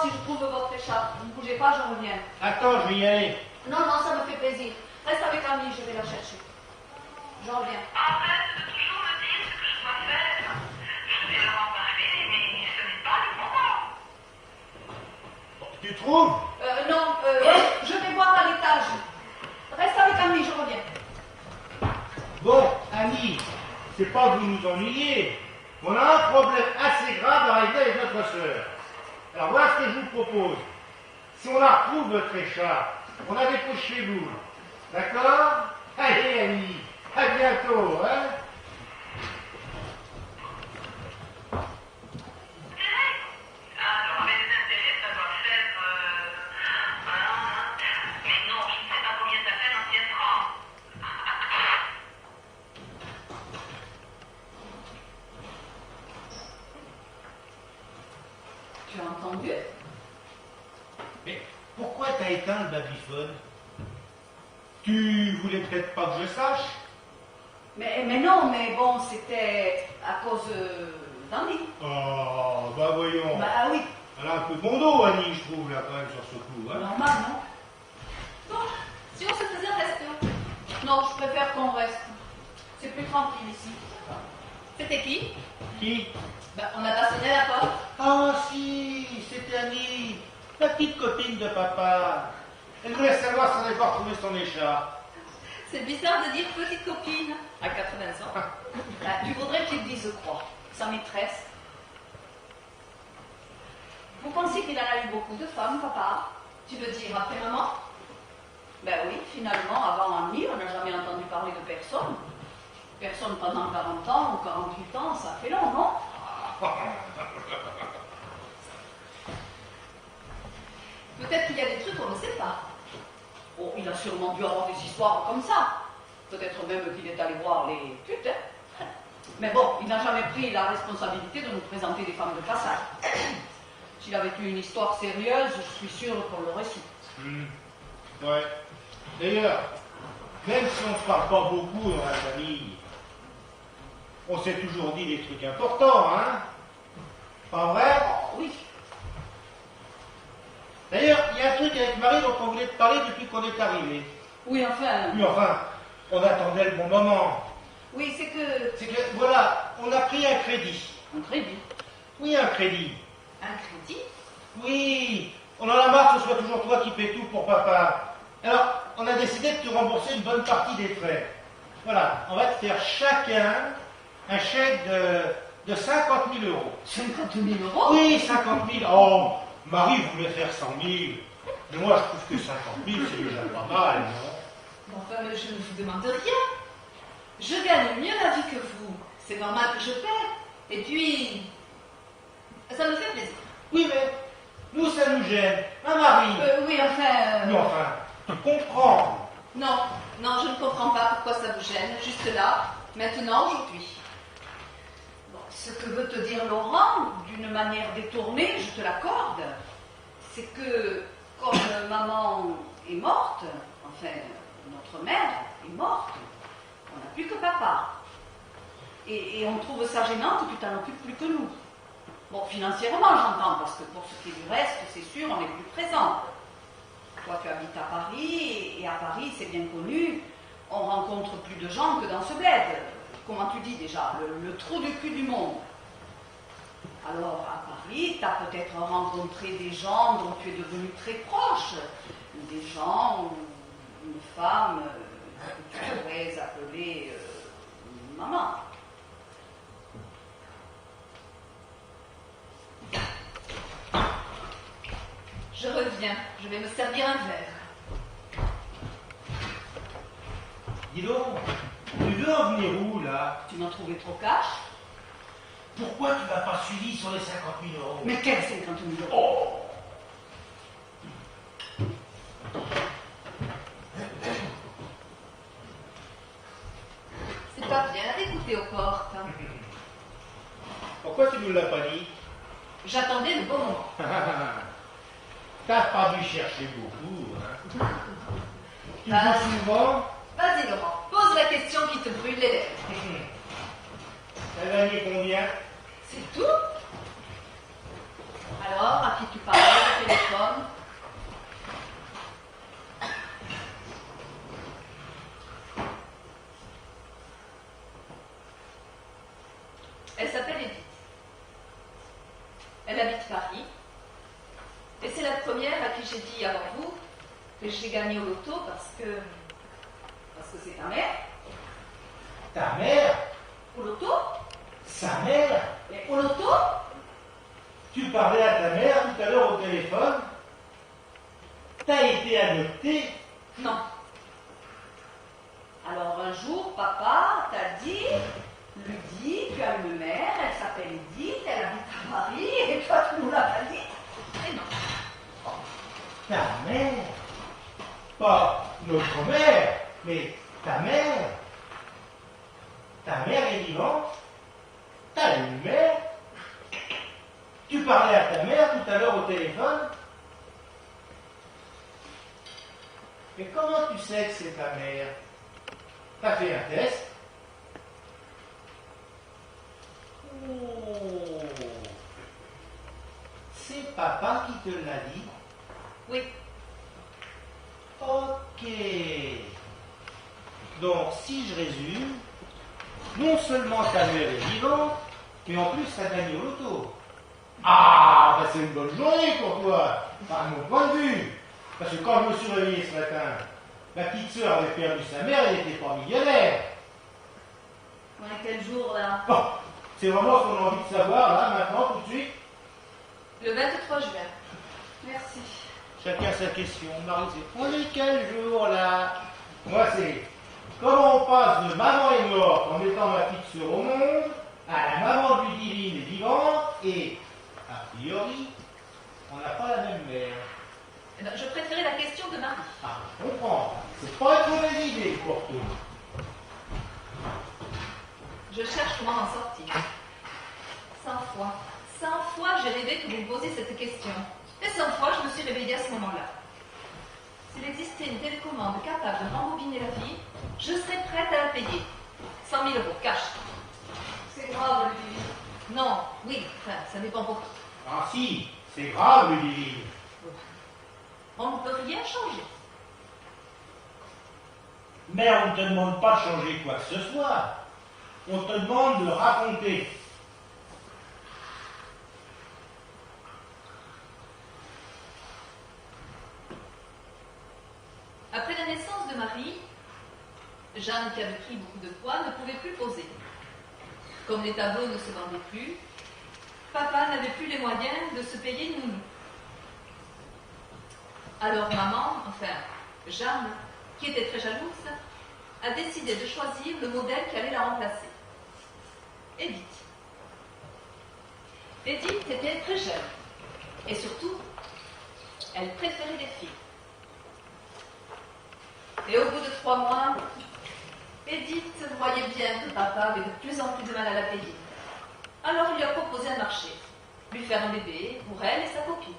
si je trouve votre écharpe. Ne bougez pas, je reviens. Attends, je vais y aller. Non, non, ça me fait plaisir. Reste avec Camille, je vais la chercher. Je reviens. Arrête de toujours me dire ce que je dois faire. Je vais leur en parler, mais ce n'est pas le moment. Tu trouves? Non, je vais voir à l'étage. Reste avec Camille, je reviens. Bon, Annie, c'est pas que vous nous ennuyez. On a un problème assez grave à régler avec notre soeur. Alors voilà ce que je vous propose. Si on la retrouve, votre écharpe, on la dépose chez vous. D'accord? Allez, Annie, à bientôt, hein? Alors, avec des intérêts, ça doit faire... mais non, je ne sais pas combien ça fait dans 4 ans. Tu as entendu? Mais pourquoi t'as éteint le babyphone? Tu voulais peut-être pas que je sache? Mais non, mais bon, c'était à cause d'Annie. Oh, bah voyons. Bah oui, Elle a un peu bon dos, Annie, je trouve, là, quand même, sur ce coup. Hein. normal, non? Bon, si on se faisait rester. Non, je préfère qu'on reste. C'est plus tranquille ici. C'était qui? Qui? Ben, on n'a pas sonné à la porte. Ah si, c'était Annie, la petite copine de papa. Elle voulait savoir si on n'avait pas retrouvé son écharpe. C'est bizarre de dire petite copine à 80 ans. Tu voudrais qu'il dise quoi? Sa maîtresse? Vous pensez qu'il en a eu beaucoup de femmes, papa? Tu veux dire après maman? Ben oui, finalement, avant Annie, on n'a jamais entendu parler de personne. Personne pendant 40 ans ou 48 ans, ça fait long, non? Peut-être qu'il y a des trucs qu'on ne sait pas. Oh, il a sûrement dû avoir des histoires comme ça. Peut-être même qu'il est allé voir les putes, hein. Mais bon, il n'a jamais pris la responsabilité de nous présenter des femmes de passage. S'il avait eu une histoire sérieuse, je suis sûre qu'on l'aurait su. Ouais. D'ailleurs, même si on ne se parle pas beaucoup dans la famille, on s'est toujours dit des trucs importants, hein? Pas vrai? Oh, oui. D'ailleurs, il y a un truc avec Marie dont on voulait te parler depuis qu'on est arrivé. Oui, enfin. Oui, enfin, on attendait le bon moment. Oui, c'est que. C'est que, voilà, on a pris un crédit. Un crédit. Oui, un crédit. Un crédit? Oui, on en a marre que ce soit toujours toi qui paies tout pour papa. Alors, on a décidé de te rembourser une bonne partie des frais. Voilà, on va te faire chacun un chèque de 50 000 euros. 50 000 euros? Oui, 50 000. Oh, Marie voulait faire 100 000. Mais moi, je trouve que 50 000, c'est déjà pas mal, non? Enfin, mais je ne vous demande rien. Je gagne mieux la vie que vous. C'est normal que je paie. Et puis, ça me fait plaisir. Oui, mais nous, ça nous gêne. Hein, Marie? Oui, enfin. Non, enfin, tu comprends. Non, non, je ne comprends pas pourquoi ça vous gêne. Juste là, maintenant, aujourd'hui. Bon, ce que veut te dire Laurent, d'une manière détournée, je te l'accorde, c'est que comme maman est morte, enfin, notre mère est morte, on n'a plus que papa. Et on trouve ça gênant que tu t'en occupes plus que nous. Bon, financièrement, j'entends, parce que pour ce qui est du reste, c'est sûr, on est plus présent. Toi, tu habites à Paris, et à Paris, c'est bien connu, on rencontre plus de gens que dans ce bled. Comment tu dis déjà, le trou du cul du monde. Alors, à Paris, tu as peut-être rencontré des gens dont tu es devenu très proche. Des gens ou une femme que tu pourrais appeler maman. Je reviens. Je vais me servir un verre. Dis donc, tu veux en venir où, là? Tu m'as trouvé trop cash? Pourquoi tu m'as pas suivi sur les 50 000 euros? Mais quels 50 000 euros? Oh! C'est pas bien d'écouter aux portes. Pourquoi tu ne nous l'as pas dit? J'attendais le bon moment. T'as pas dû chercher beaucoup, hein? Tu Ah. joues souvent? Vas-y, Laurent, pose la question qui te brûle les lèvres. T'as gagné combien? C'est tout? Alors, à qui tu parles? qui j'ai dit avant vous que j'ai gagné au loto parce que c'est ta mère. Ta mère? Au loto? Sa mère? Mais au loto? Tu parlais à ta mère tout à l'heure au téléphone? T'as été adopté? Non. Alors un jour, papa t'a dit, Ludie, tu as une mère, elle s'appelle Edith, elle habite à Paris, et toi tu nous l'as pas dit? Et non. Ta mère? Pas notre mère, mais ta mère? Ta mère est vivante? T'as une mère? Tu parlais à ta mère tout à l'heure au téléphone? Mais comment tu sais que c'est ta mère? T'as fait un test? Oh, c'est papa qui te l'a dit? Oui. Ok. Donc, si je résume, non seulement ta mère est vivante, mais en plus, ça gagne au loto. Ah, ben c'est une bonne journée pour toi, à mon point de vue. Parce que quand je me suis réveillé ce matin, ma petite sœur avait perdu sa mère, elle n'était pas millionnaire. On est quel jour là? Bon, c'est vraiment ce qu'on a envie de savoir, là, maintenant, tout de suite. Le 23 juin. Merci. Chacun sa question. Marie, c'est on est quel jour, là? Moi, c'est comment on passe de maman est morte en mettant ma petite sœur au monde à la maman du divine est vivante et, a priori, on n'a pas la même mère. Eh ben, je préférais la question de Marie. Ah, je comprends. C'est pas une mauvaise idée pour tout. Je cherche comment m'en sortir. 100 fois. 100 fois, j'ai rêvé que vous me posiez cette question. Et 100 fois, je me suis réveillée à ce moment-là. S'il existait une télécommande capable de rembobiner la vie, je serais prête à la payer. 100 000 euros, cash. C'est grave, Ludivine. Non, oui, enfin, ça dépend pour qui. Ah si, c'est grave, Ludivine. On ne peut rien changer. Mais on ne te demande pas de changer quoi que ce soit. On te demande de raconter. Après la naissance de Marie, Jeanne, qui avait pris beaucoup de poids, ne pouvait plus poser. Comme les tableaux ne se vendaient plus, papa n'avait plus les moyens de se payer une nounou. Alors maman, enfin Jeanne, qui était très jalouse, a décidé de choisir le modèle qui allait la remplacer. Edith. Edith était très jeune. Et surtout, elle préférait les filles. Et au bout de 3 mois, Edith voyait bien que papa avait de plus en plus de mal à la payer. Alors il lui a proposé un marché, lui faire un bébé pour elle et sa copine.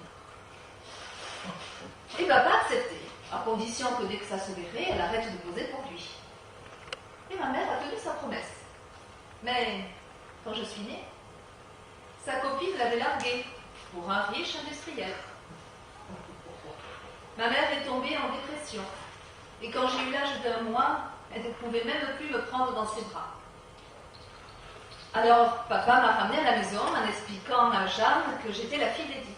Et papa a accepté, à condition que dès que ça se verrait, elle arrête de poser pour lui. Et ma mère a tenu sa promesse. Mais quand je suis née, sa copine l'avait larguée pour un riche industriel. Ma mère est tombée en dépression. Et quand j'ai eu l'âge d'1 mois, elle ne pouvait même plus me prendre dans ses bras. Alors, papa m'a ramenée à la maison en expliquant à Jeanne que j'étais la fille d'Edith.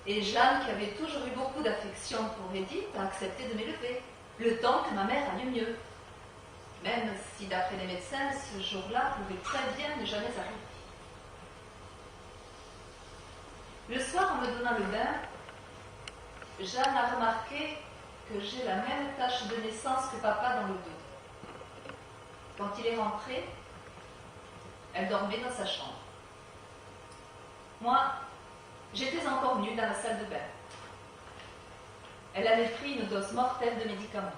Et Jeanne, qui avait toujours eu beaucoup d'affection pour Edith, a accepté de m'élever, le temps que ma mère aille mieux. Même si, d'après les médecins, ce jour-là pouvait très bien ne jamais arriver. Le soir, en me donnant le bain, Jeanne a remarqué que j'ai la même tache de naissance que papa dans le dos. Quand il est rentré, elle dormait dans sa chambre. Moi, j'étais encore nue dans la salle de bain. Elle avait pris une dose mortelle de médicaments.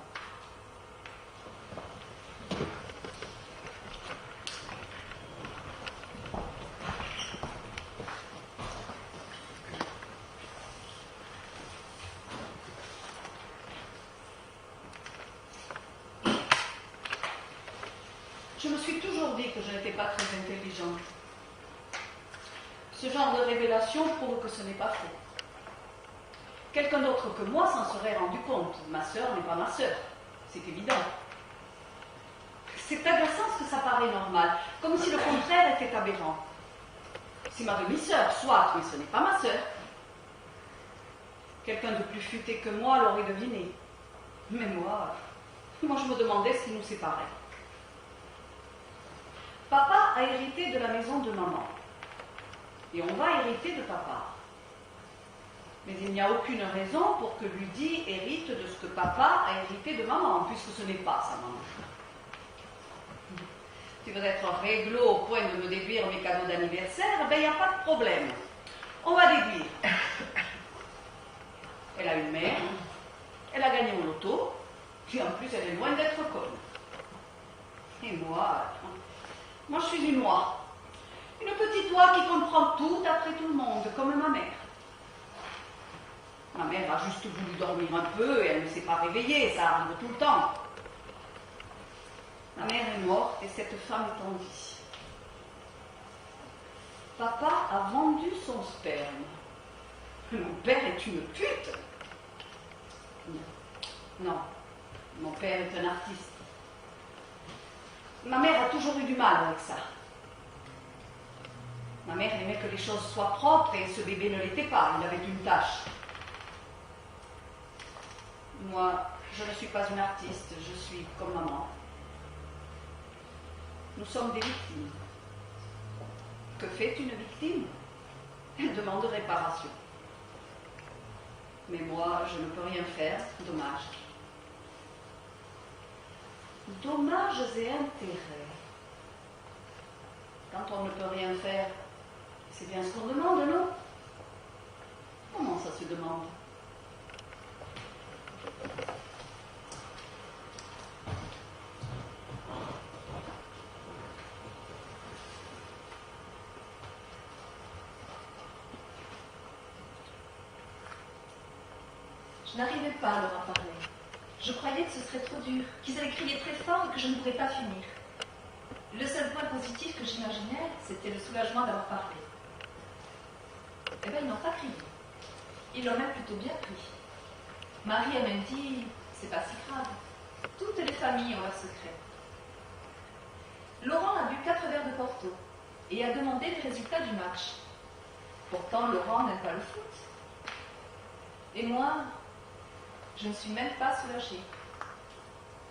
Je me suis toujours dit que je n'étais pas très intelligente. Ce genre de révélation prouve que ce n'est pas faux. Quelqu'un d'autre que moi s'en serait rendu compte. Ma sœur n'est pas ma sœur. C'est évident. C'est agaçant ce que ça paraît normal, comme si le contraire était aberrant. C'est ma demi-sœur, soit, mais ce n'est pas ma sœur. Quelqu'un de plus futé que moi l'aurait deviné. Mais moi, je me demandais ce qui nous séparait. Papa a hérité de la maison de maman. Et on va hériter de papa. Mais il n'y a aucune raison pour que Ludie hérite de ce que papa a hérité de maman, puisque ce n'est pas sa maman. Tu veux être réglo au point de me déduire mes cadeaux d'anniversaire, ben il n'y a pas de problème. On va déduire. Elle a une mère, elle a gagné au loto, puis en plus elle est loin d'être conne. Et moi je suis une oie. Une petite oie qui comprend tout après tout le monde, comme ma mère. Ma mère a juste voulu dormir un peu et elle ne s'est pas réveillée, ça arrive tout le temps. Ma mère est morte et cette femme est en vie. Papa a vendu son sperme. Mon père est une pute. Non, mon père est un artiste. Ma mère a toujours eu du mal avec ça. Ma mère aimait que les choses soient propres et ce bébé ne l'était pas, il avait une tache. Moi, je ne suis pas une artiste, je suis comme maman. Nous sommes des victimes. Que fait une victime? Elle demande réparation. Mais moi, je ne peux rien faire, dommage. Dommages et intérêts. Quand on ne peut rien faire, c'est bien ce qu'on demande, non? Comment ça se demande? Je n'arrivais pas à leur en parler. Je croyais que ce serait trop dur, qu'ils allaient crier très fort et que je ne pourrais pas finir. Le seul point positif que j'imaginais, c'était le soulagement d'avoir parlé. Eh bien, ils n'ont pas crié. Ils l'ont même plutôt bien pris. Marie a même dit, c'est pas si grave. Toutes les familles ont leurs secrets. Laurent a bu 4 verres de Porto et a demandé les résultats du match. Pourtant, Laurent n'aime pas le foot. Et moi, je ne suis même pas soulagée.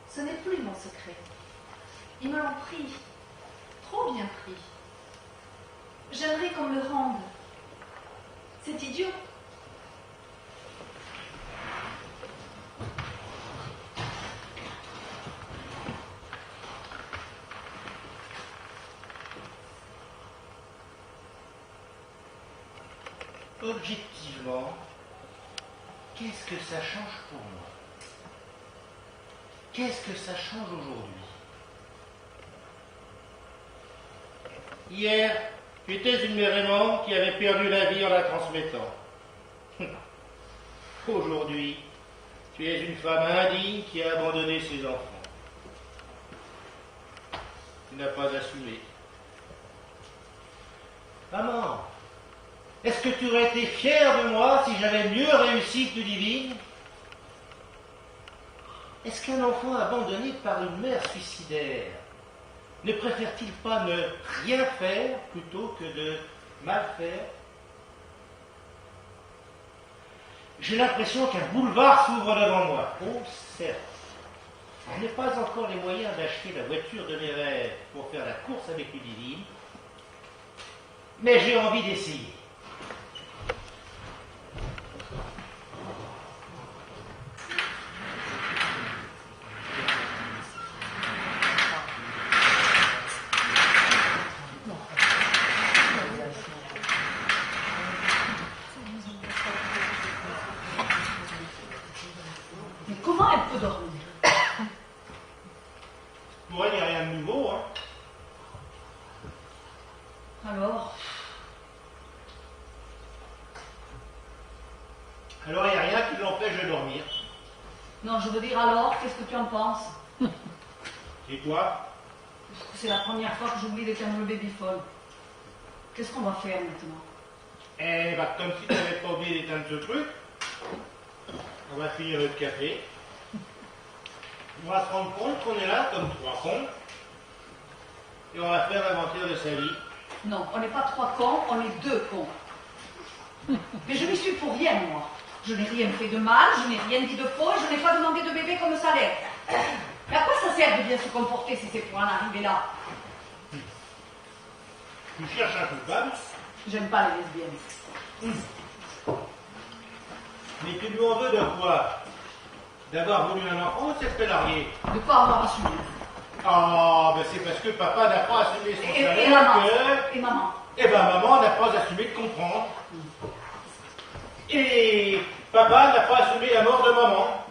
Ce n'est plus mon secret. Ils me l'ont pris. Trop bien pris. J'aimerais qu'on me le rende. C'est idiot. Objectivement, qu'est-ce que ça change pour moi? Qu'est-ce que ça change aujourd'hui? Hier, tu étais une mère aimante qui avait perdu la vie en la transmettant. Aujourd'hui, tu es une femme indigne qui a abandonné ses enfants. Tu n'as pas assumé. Maman, est-ce que tu aurais été fière de moi si j'avais mieux réussi que Ludivine? Est-ce qu'un enfant abandonné par une mère suicidaire ne préfère-t-il pas ne rien faire plutôt que de mal faire? J'ai l'impression qu'un boulevard s'ouvre devant moi. Oh, certes, je n'ai pas encore les moyens d'acheter la voiture de mes rêves pour faire la course avec Ludivine, mais j'ai envie d'essayer. Mais comment elle peut dormir? Pour elle, il n'y a rien de nouveau, hein. Alors, Il n'y a rien qui l'empêche de dormir. non, je veux dire alors, qu'est-ce que tu en penses? Et toi? Parce que c'est la première fois que j'oublie d'éteindre le babyphone. Qu'est-ce qu'on va faire maintenant? Eh ben, comme si tu n'avais pas oublié d'éteindre ce truc, on va finir notre café. On va se rendre compte qu'on est là comme 3 cons. Et on va faire l'inventaire de sa vie. Non, on n'est pas 3 cons, on est 2 cons. Mais je n'y suis pour rien, moi. Je n'ai rien fait de mal, je n'ai rien dit de faux, et je n'ai pas demandé de bébé comme salaire. Mais à quoi ça sert de bien se comporter si c'est pour en arriver là? Tu cherches un coupable, J'aime pas les lesbiennes. mais tu lui en veux de quoi? D'avoir voulu un enfant ou de s'être fait larguer? De pas avoir assumé. Ah, ben c'est parce que papa n'a pas assumé son Et salaire maman. que... Et maman. Eh ben maman n'a pas assumé de comprendre. Et papa n'a pas assumé la mort de maman.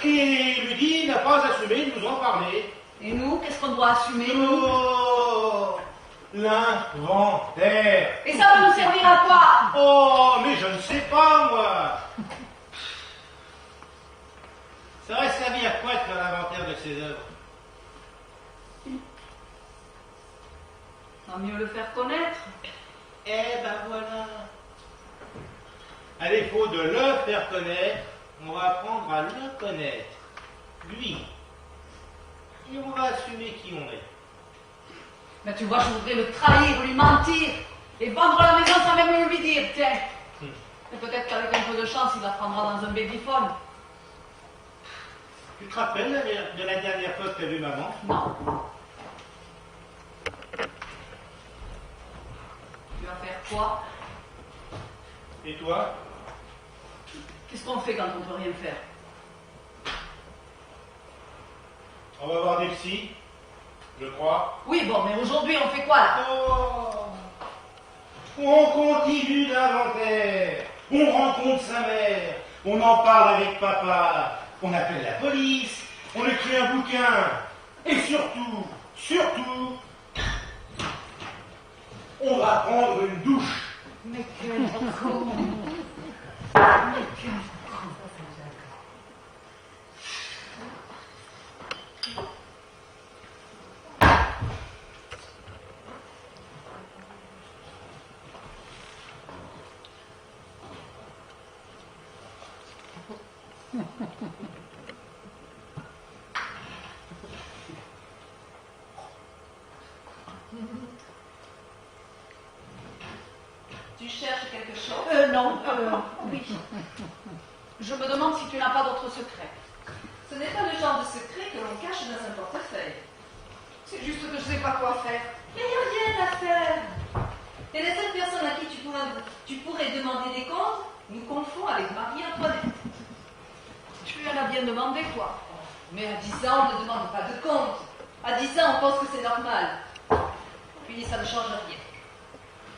Et Ludie n'a pas assumé de nous en parler. Et nous, qu'est-ce qu'on doit assumer, nous? Oh, l'inventaire. Et ça va nous servir à quoi? Oh, mais je ne sais pas, moi. Ça aurait servi à quoi de faire l'inventaire de ses œuvres? Va mieux le faire connaître. Eh ben voilà. À défaut de le faire connaître, on va apprendre à le connaître. Lui. Et on va assumer qui on est. Mais tu vois, je voudrais le trahir, lui mentir, et vendre la maison sans même le lui dire, tiens. Et peut-être qu'avec un peu de chance, il la prendra dans un babyphone. Tu te rappelles de la dernière fois que tu as vu maman? Non. Tu vas faire quoi? Et toi? Qu'est-ce qu'on fait quand on ne peut rien faire? On va voir des psys, je crois. Oui, bon, mais aujourd'hui, on fait quoi, là? Oh, on continue l'inventaire. On rencontre sa mère. On en parle avec papa. On appelle la police. On écrit un bouquin. Et surtout, on va prendre une douche. Mais quel con! Mais quel con! Tu cherches quelque chose? Non, oui. Je me demande si tu n'as pas d'autres secrets. Ce n'est pas le genre de secret que l'on cache dans un portefeuille. C'est juste que je sais pas quoi faire. Il n'y a rien à faire. Et les seules personnes à qui tu pourrais demander des comptes nous confond avec Marie-Antoinette. Tu en as bien demandé, quoi. Mais à 10 ans, on ne demande pas de compte. À 10 ans, on pense que c'est normal. Puis ça ne change rien.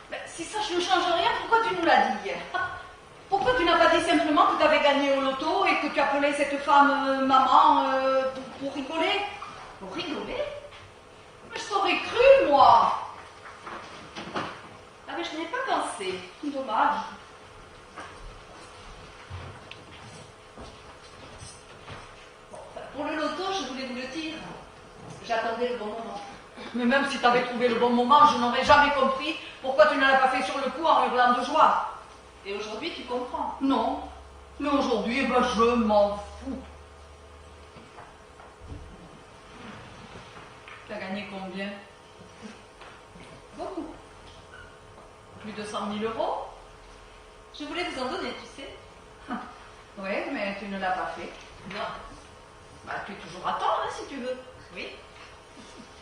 Ben, si ça ne change rien, pourquoi tu nous l'as dit hier? Pourquoi tu n'as pas dit simplement que tu avais gagné au loto et que tu appelais cette femme maman pour rigoler? Pour rigoler? Mais je t'aurais cru, moi. Ah mais je n'ai pas pensé. Dommage. Pour le loto, je voulais vous le dire. J'attendais le bon moment. Mais même si tu avais trouvé le bon moment, je n'aurais jamais compris pourquoi tu ne l'as pas fait sur le coup en hurlant de joie. Et aujourd'hui, tu comprends. Non. Mais aujourd'hui, eh ben, je m'en fous. Tu as gagné combien? Beaucoup. Plus de 100 000 euros? Je voulais vous en donner, tu sais. Oui, mais tu ne l'as pas fait. Non. Bah, tu es toujours à temps, hein, si tu veux. Oui.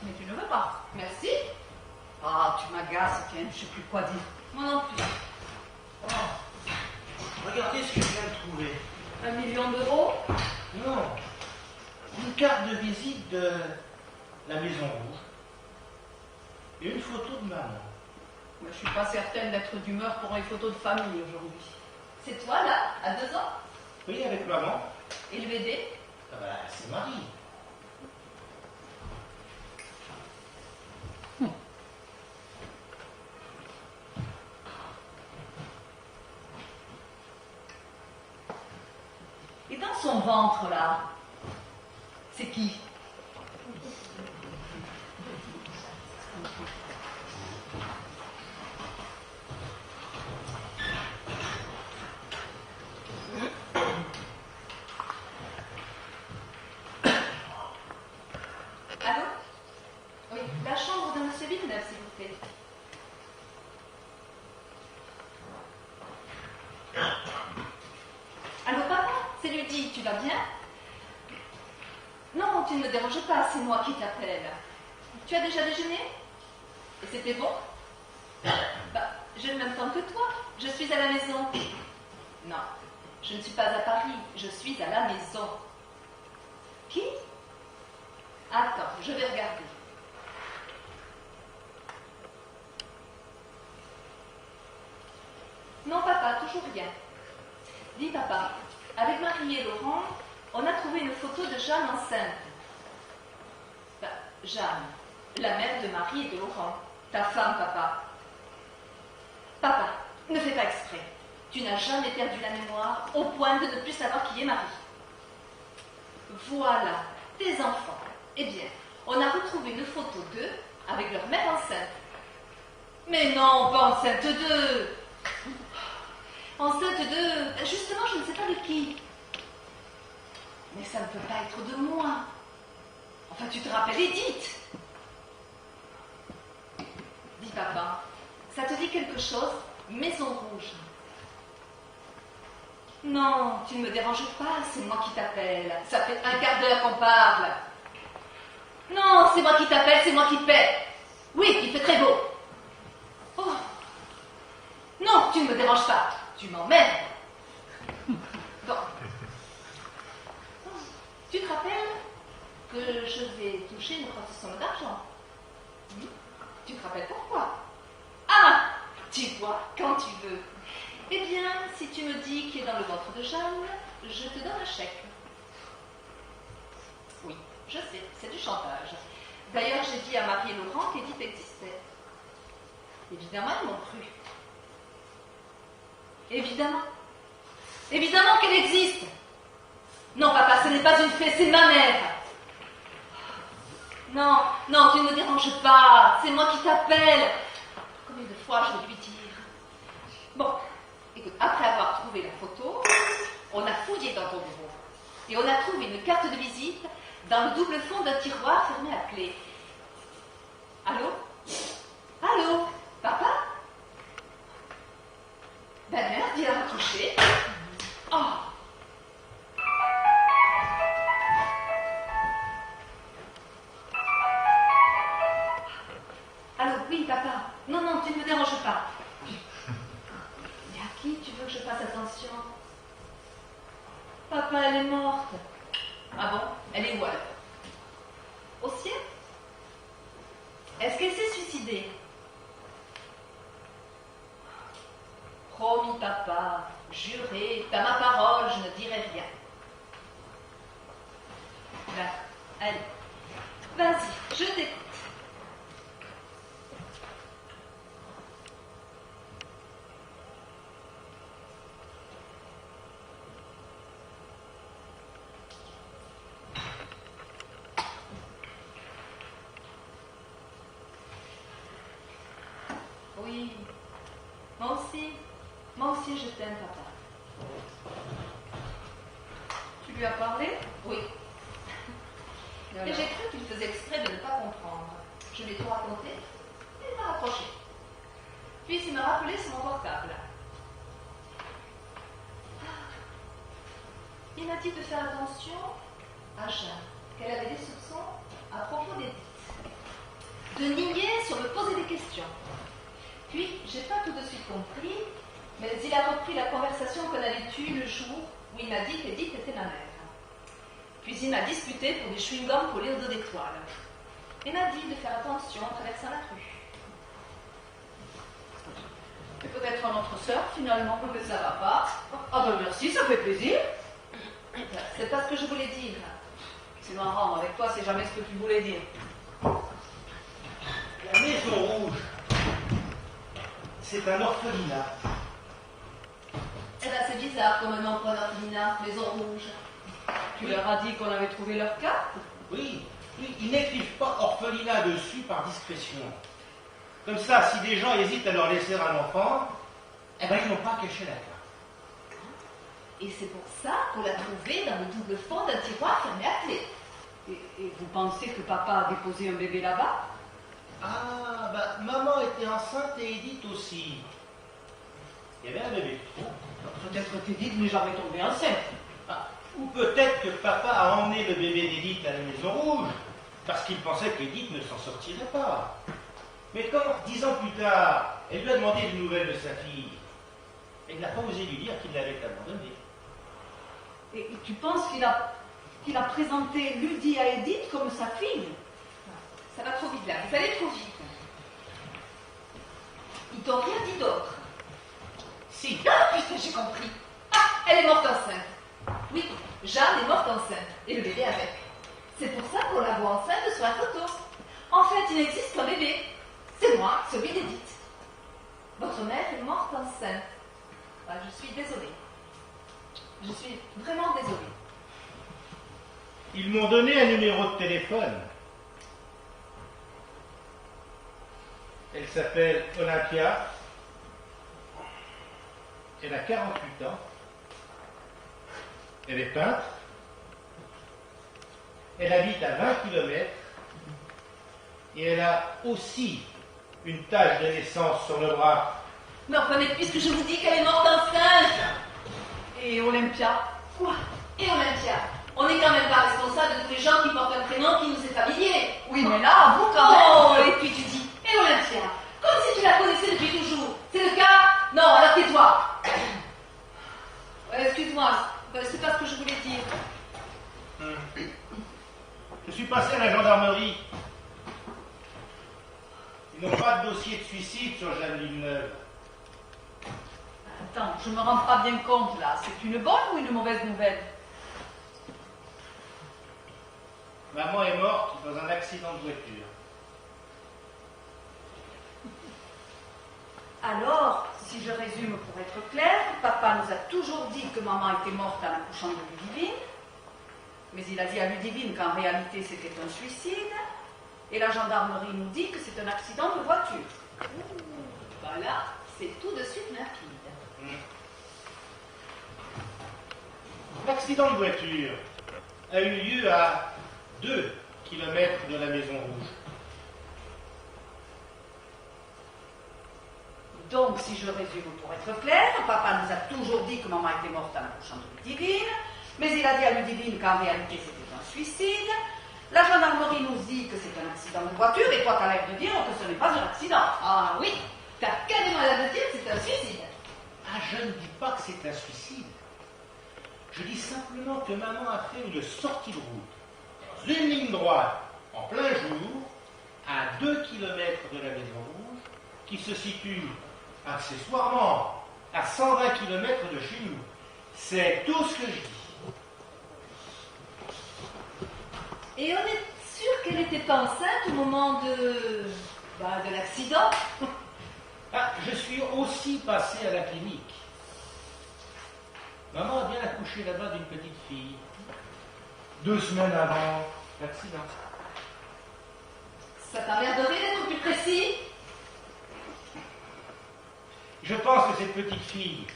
Mais tu ne veux pas. Merci. Ah, tu m'agaces, tiens, je ne sais plus quoi dire. Moi non plus. Oh, regardez ce que je viens de trouver. 1 million d'euros? Non, une carte de visite de la Maison Rouge et une photo de maman. Mais je ne suis pas certaine d'être d'humeur pour les photos de famille aujourd'hui. C'est toi, là, à 2 ans. Oui, avec maman. Et le BD? Ah bah, c'est Marie. Et dans son ventre, là, c'est qui? Allô? Oui, la chambre de Monsieur Villeneuve, s'il vous plaît. Dis, tu vas bien? Non, tu ne me déranges pas, c'est moi qui t'appelle. Tu as déjà déjeuné? Et c'était bon? Bah, j'ai le même temps que toi. Je suis à la maison. Non, je ne suis pas à Paris, je suis à la maison. Qui? Attends, je vais regarder. Non, papa, toujours rien. Dis, papa, avec Marie et Laurent, on a trouvé une photo de Jeanne enceinte. Ben, Jeanne, la mère de Marie et de Laurent. Ta femme, papa. Papa, ne fais pas exprès. Tu n'as jamais perdu la mémoire au point de ne plus savoir qui est Marie. Voilà, tes enfants. Eh bien, on a retrouvé une photo d'eux avec leur mère enceinte. Mais non, pas enceinte d'eux. Enceinte de... Justement, je ne sais pas de qui. Mais ça ne peut pas être de moi. Enfin, tu te rappelles Edith? Dis, papa, ça te dit quelque chose? Maison Rouge. Non, tu ne me déranges pas, c'est moi qui t'appelle. Ça fait un quart d'heure qu'on parle. Non, c'est moi qui t'appelle, c'est moi qui paie. Oui, il fait très beau. Oh. Non, tu ne me déranges pas. Tu m'emmerdes. Bon. Tu te rappelles que je vais toucher une grosse somme d'argent? Tu te rappelles pourquoi? Ah, tu vois, quand tu veux. Eh bien, si tu me dis qu'il est dans le ventre de Jeanne, je te donne un chèque. Oui, je sais, c'est du chantage. D'ailleurs, j'ai dit à Marie et Laurent qu'Edith existait. Évidemment, ils m'ont cru. Évidemment. Évidemment qu'elle existe. Non, papa, ce n'est pas une fée, c'est ma mère. Non, non, tu ne me déranges pas. C'est moi qui t'appelle. Combien de fois je vais lui dire? Bon, écoute, après avoir trouvé la photo, on a fouillé dans ton bureau. Et on a trouvé une carte de visite dans le double fond d'un tiroir fermé à clé. Allô? Allô? Papa? Ben merde, il a raccroché. Oh! Allô, oui, papa. Non, non, tu ne me déranges pas. Mais à qui tu veux que je fasse attention? Papa, elle est morte. Ah bon? Elle est où alors? Au ciel? Est-ce qu'elle s'est suicidée? Promis, papa, juré, t'as ma parole, je ne dirai rien. Ben, allez, vas-y, je t'écoute. Oui, moi aussi je t'aime, papa. Tu lui as parlé? Oui. Et j'ai cru qu'il faisait exprès de ne pas comprendre. Je lui ai tout raconté, et il m'a raccroché. Puis il m'a rappelé sur mon portable. Il m'a dit de faire attention à Jeanne, qu'elle avait des soupçons à propos d'Edith. De nier sur me poser des questions. Puis, j'ai pas tout de suite compris, mais il a repris la conversation qu'on avait eue le jour où il m'a dit qu'Edith était ma mère. Puis il m'a disputé pour des chewing-gums collés au dos d'étoiles. Il m'a dit de faire attention en traversant la rue. Et peut-être notre sœur, finalement, mais ça va pas. Ah ben merci, ça fait plaisir. C'est pas ce que je voulais dire. C'est marrant, avec toi, c'est jamais ce que tu voulais dire. La Maison Rouge, c'est un orphelinat. Eh ben c'est bizarre comme nom pour un orphelinat, Maison Rouge. Tu leur as dit qu'on avait trouvé leur carte? Oui, ils n'écrivent pas orphelinat dessus par discrétion. Comme ça, si des gens hésitent à leur laisser un enfant, eh ben ils n'ont pas caché la carte. Et c'est pour ça qu'on l'a trouvé dans le double fond d'un tiroir fermé à clé. Et vous pensez que papa a déposé un bébé là-bas? Ah, bah, maman était enceinte et Edith aussi. Il y avait un bébé. Peut-être qu'Edith n'est jamais tombée enceinte. Ah, Ou peut-être que papa a emmené le bébé d'Edith à la Maison Rouge, parce qu'il pensait qu'Edith ne s'en sortirait pas. Mais quand, 10 ans plus tard, elle lui a demandé des nouvelles de sa fille, elle n'a pas osé lui dire qu'il l'avait abandonnée. Et tu penses qu'il a présenté Ludie à Edith comme sa fille? Ça va trop vite là, vous allez trop vite. Ils t'ont rien dit d'autre? Si. Ah, putain, j'ai compris. Ah, elle est morte enceinte. Oui, Jeanne est morte enceinte, et le bébé avec. C'est pour ça qu'on la voit enceinte sur la photo. En fait, il n'existe qu'un bébé. C'est moi, celui d'Edith. Votre mère est morte enceinte. Ah, je suis désolée. Je suis vraiment désolée. Ils m'ont donné un numéro de téléphone. Elle s'appelle Olympia. Elle a 48 ans. Elle est peintre. Elle habite à 20 km. Et elle a aussi une tache de naissance sur le bras. Mais enfin, mais puisque je vous dis qu'elle est morte enceinte. Et Olympia? Quoi? Et Olympia? On n'est quand même pas responsable de tous les gens qui portent un prénom qui nous est familier. Oui, mais là, vous quand Oh, même. et puis tu dis, et Olympia? Comme si tu la connaissais depuis toujours. C'est le cas? Non, alors tais-toi. Excuse-moi, c'est pas ce que je voulais dire. Je suis passé à la gendarmerie. Ils n'ont pas de dossier de suicide sur Jeanne Villeneuve. Attends, je me rends pas bien compte là. C'est une bonne ou une mauvaise nouvelle? Maman est morte dans un accident de voiture. Alors, si je résume pour être clair, papa nous a toujours dit que maman était morte en accouchant de Ludivine, mais il a dit à Ludivine qu'en réalité c'était un suicide, et la gendarmerie nous dit que c'est un accident de voiture. Voilà, c'est tout de suite limpide. L'accident de voiture a eu lieu à 2 km de la Maison Rouge. Donc, si je résume pour être clair, papa nous a toujours dit que maman était morte en accouchant de Ludivine, mais il a dit à Ludivine qu'en réalité c'était un suicide. La gendarmerie nous dit que c'est un accident de voiture, et toi t'as l'air de dire que ce n'est pas un accident. Ah oui, t'as carrément l'air de dire que c'est un suicide. Ah, je ne dis pas que c'est un suicide. Je dis simplement que maman a fait une sortie de route, dans une ligne droite, en plein jour, à 2 km de la Maison Rouge, qui se situe accessoirement à 120 km de chez nous. C'est tout ce que je dis. Et on est sûr qu'elle était enceinte au moment de l'accident? Ah, je suis aussi passé à la clinique. Maman a bien accouché là-bas d'une petite fille, 2 semaines avant l'accident. Ça t'emmerderait d'être plus précis? Je pense que cette petite fille,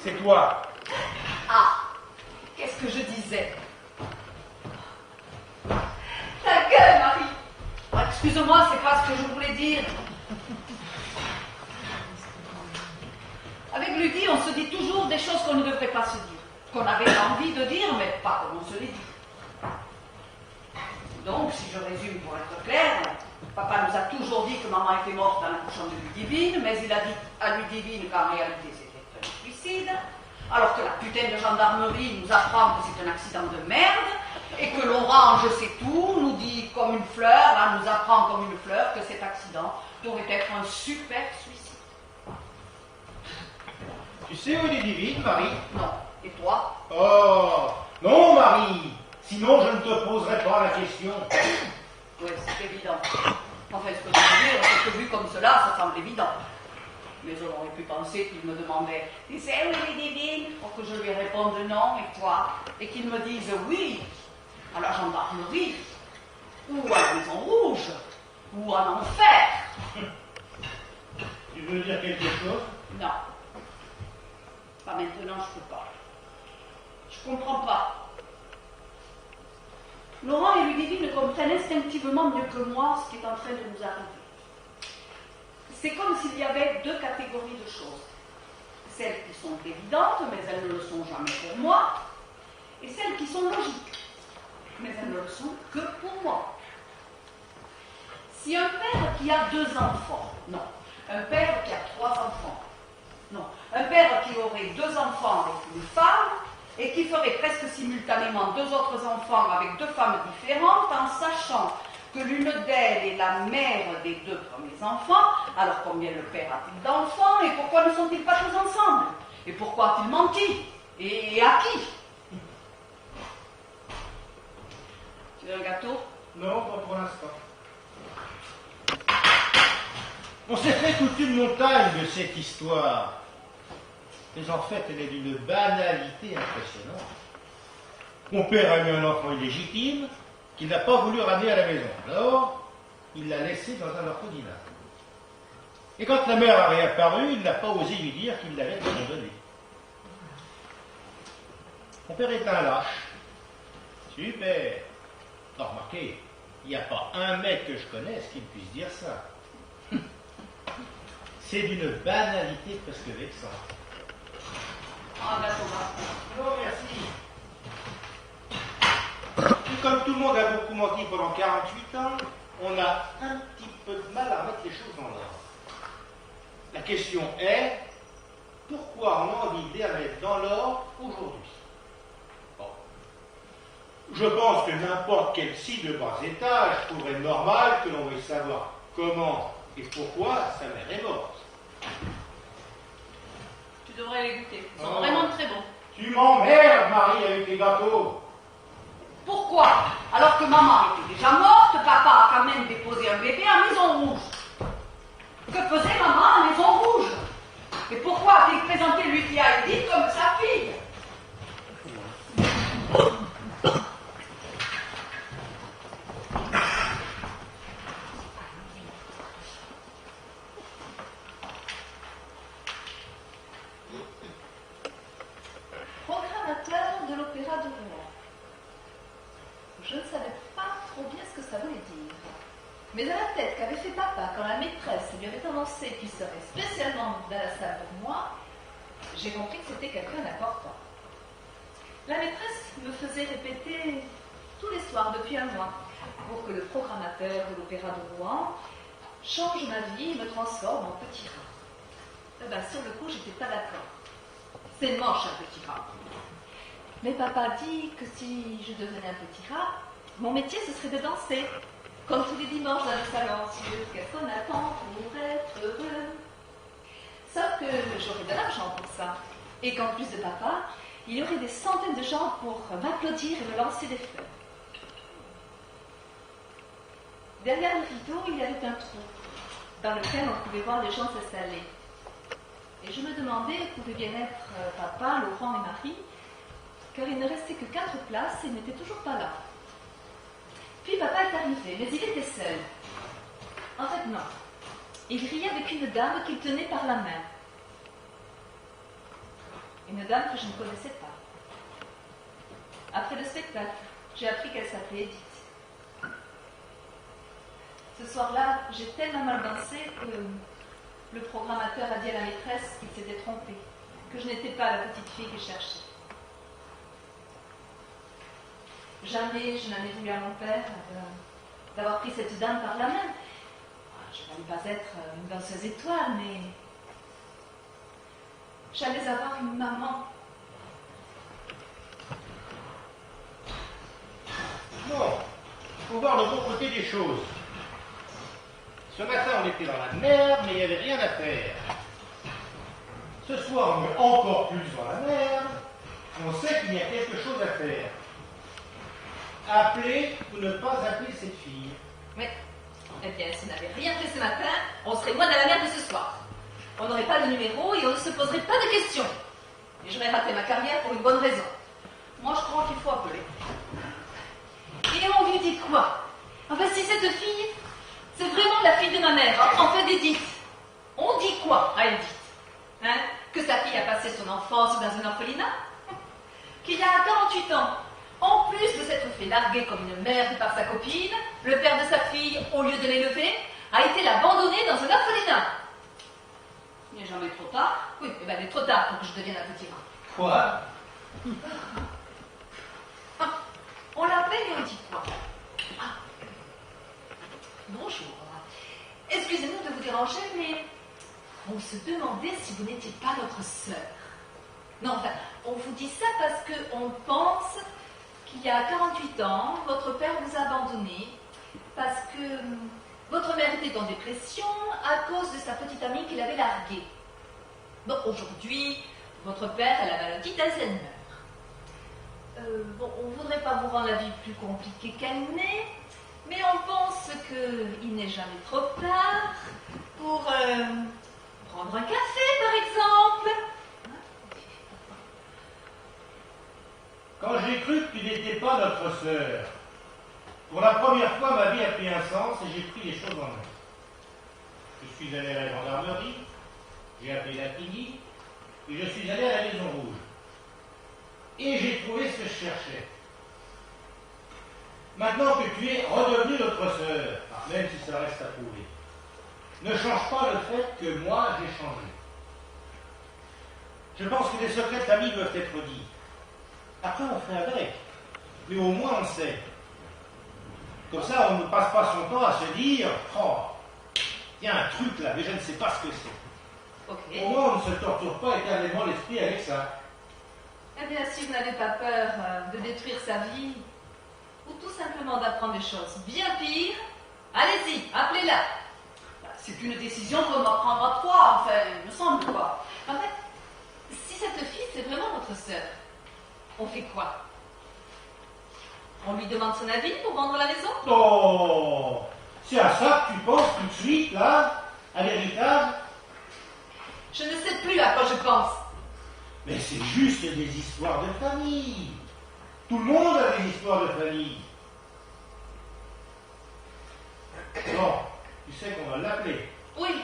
c'est toi. Ah, qu'est-ce que je disais? Ta gueule, Marie! Ah, excuse-moi, c'est pas ce que je voulais dire. Avec Ludie, on se dit toujours des choses qu'on ne devrait pas se dire, qu'on avait envie de dire, mais pas comme on se les dit. Donc, si je résume pour être clair, papa nous a toujours dit que maman était morte en accouchant de Ludivine, mais il a dit à Ludivine qu'en réalité c'était un suicide, alors que la putain de gendarmerie nous apprend que c'est un accident de merde, et que l'orange sait tout, nous dit comme une fleur, là, nous apprend comme une fleur que cet accident pourrait être un super suicide. Tu sais où elle est divine, Marie? Non. Et toi? Oh, non, Marie. Sinon, je ne te poserai pas la question. Oui, c'est évident. Enfin, ce que je veux dire, c'est que vu comme cela, ça semble évident. Mais on aurait pu penser qu'il me demandait « Tu sais où elle est divine ?» pour que je lui réponde non, et toi? Et qu'il me dise oui, à la gendarmerie, ou à la Maison Rouge, ou en enfer. Tu veux dire quelque chose? Non. Pas maintenant, je peux pas. Je comprends pas. Laurent et Ludivine comprennent instinctivement mieux que moi ce qui est en train de nous arriver. C'est comme s'il y avait 2 catégories de choses. Celles qui sont évidentes, mais elles ne le sont jamais pour moi, et celles qui sont logiques. Mais elles ne le sont que pour moi. Si un père qui a 2 enfants, non, un père qui a 3 enfants, non, un père qui aurait 2 enfants avec une femme et qui ferait presque simultanément 2 autres enfants avec 2 femmes différentes en sachant que l'une d'elles est la mère des 2 premiers enfants, alors combien le père a-t-il d'enfants et pourquoi ne sont-ils pas tous ensemble? Et pourquoi a-t-il menti? Et à qui? Tu veux un gâteau? Non, pas pour l'instant. On s'est fait toute une montagne de cette histoire. Mais en fait, elle est d'une banalité impressionnante. Mon père a eu un enfant illégitime qu'il n'a pas voulu ramener à la maison. Alors, il l'a laissé dans un orphelinat. Et quand la mère a réapparu, il n'a pas osé lui dire qu'il l'avait abandonné. Mon père est un lâche. Super. Non, remarquez, il n'y a pas un mec que je connaisse qui ne puisse dire ça. C'est d'une banalité presque vexante. Ah, gâteau, Non, merci. Et comme tout le monde a beaucoup menti pendant 48 ans, on a un petit peu de mal à remettre les choses en ordre. La question est, pourquoi on a envie de les remettre dans l'ordre aujourd'hui? Bon. Je pense que n'importe quel site de bas étage trouverait normal que l'on veuille savoir comment et pourquoi sa mère est morte. Tu devrais les goûter. Ils sont Oh. vraiment très bons. Tu m'emmerdes, Marie, avec les gâteaux. Pourquoi? Alors que maman était déjà morte, papa a quand même déposé un bébé à Maison Rouge. Que faisait maman à Maison Rouge? Et pourquoi a-t-il présenté lui qui a Edith comme sa fille? Programmateur de l'Opéra de Rouen. Je ne savais pas trop bien ce que ça voulait dire. Mais à la tête qu'avait fait papa quand la maîtresse lui avait annoncé qu'il serait spécialement dans la salle pour moi, j'ai compris que c'était quelqu'un d'important. La maîtresse me faisait répéter tous les soirs depuis un mois pour que le programmateur de l'Opéra de Rouen change ma vie et me transforme en petit rat. Eh ben, sur le coup, j'étais pas d'accord. C'est moche un petit rat. Mais papa dit que si je devenais un petit rat, mon métier ce serait de danser, comme tous les dimanches dans le salon. Qu'est-ce qu'on attend pour être heureux? Sauf que j'aurais de l'argent pour ça. Et qu'en plus de papa, il y aurait des centaines de gens pour m'applaudir et me lancer des fleurs. Derrière le rideau, il y avait un trou dans lequel on pouvait voir les gens s'installer. Et je me demandais où pouvaient bien être papa, Laurent et Marie, car il ne restait que 4 places et ils n'étaient toujours pas là. Puis papa est arrivé, mais il était seul. En fait, non. Il riait avec une dame qu'il tenait par la main. Une dame que je ne connaissais pas. Après le spectacle, j'ai appris qu'elle s'appelait Edith. Ce soir-là, j'ai tellement mal dansé que le programmateur a dit à la maîtresse qu'il s'était trompé, que je n'étais pas la petite fille qu'il cherchait. Jamais je n'avais voulu à mon père d'avoir pris cette dame par la main. Je n'allais pas être une danseuse étoile, mais j'allais avoir une maman. Non, il faut voir le bon côté des choses. Ce matin, on était dans la merde, mais il n'y avait rien à faire. Ce soir, on est encore plus dans la merde, et on sait qu'il y a quelque chose à faire. Appeler ou ne pas appeler cette fille. Mais, eh bien, si on n'avait rien fait ce matin, on serait moins dans la merde que ce soir. On n'aurait pas de numéro et on ne se poserait pas de questions. Et j'aurais raté ma carrière pour une bonne raison. Moi, je crois qu'il faut appeler. Et on lui dit quoi? Enfin, si cette fille, c'est vraiment la fille de ma mère, en fait d'Edith. On dit quoi à Edith? Hein? Que sa fille a passé son enfance dans un orphelinat? Qu'il y a 48 ans, en plus de s'être fait larguer comme une merde par sa copine, le père de sa fille, au lieu de l'élever, a été l'abandonner dans un orphelinat. Il n'est jamais trop tard. Oui, eh ben, il est trop tard pour que je devienne un petit rat. Quoi? et on dit quoi? Ah. Bonjour. Excusez-nous de vous déranger, mais on se demandait si vous n'étiez pas notre sœur. Non, enfin, on vous dit ça parce qu'on pense qu'il y a 48 ans, votre père vous a abandonné parce que votre mère était en dépression à cause de sa petite amie qu'il avait larguée. Bon, aujourd'hui, votre père a la maladie d'Alzheimer. Bon, on ne voudrait pas vous rendre la vie plus compliquée qu'elle n'est, mais on pense qu'il n'est jamais trop tard pour prendre un café, par exemple. Quand j'ai cru que tu n'étais pas notre sœur, pour la première fois, ma vie a pris un sens et j'ai pris les choses en main. Je suis allé à la gendarmerie, j'ai appelé la clinique et je suis allé à la Maison Rouge. Et j'ai trouvé ce que je cherchais. Maintenant que tu es redevenue notre sœur, même si ça reste à prouver, ne change pas le fait que moi, j'ai changé. Je pense que les secrets de famille doivent être dits. Après, on fait avec. Mais au moins, on sait. Comme ça, on ne passe pas son temps à se dire « Oh, il y a un truc là, mais je ne sais pas ce que c'est. Ok. » Au moins, on ne se torture pas éternellement l'esprit avec ça. Eh bien, si vous n'avez pas peur de détruire sa vie, ou tout simplement d'apprendre des choses bien pires, allez-y, appelez-la. C'est une décision qu'on va prendre à trois, enfin, il me semble quoi. En fait, si cette fille, c'est vraiment votre sœur, on fait quoi? On lui demande son avis pour vendre la maison? Oh, c'est à ça que tu penses tout de suite, là, à l'héritage? Je ne sais plus à quoi je pense. Mais c'est juste des histoires de famille. Tout le monde a des histoires de famille. Bon, tu sais qu'on va l'appeler. Oui,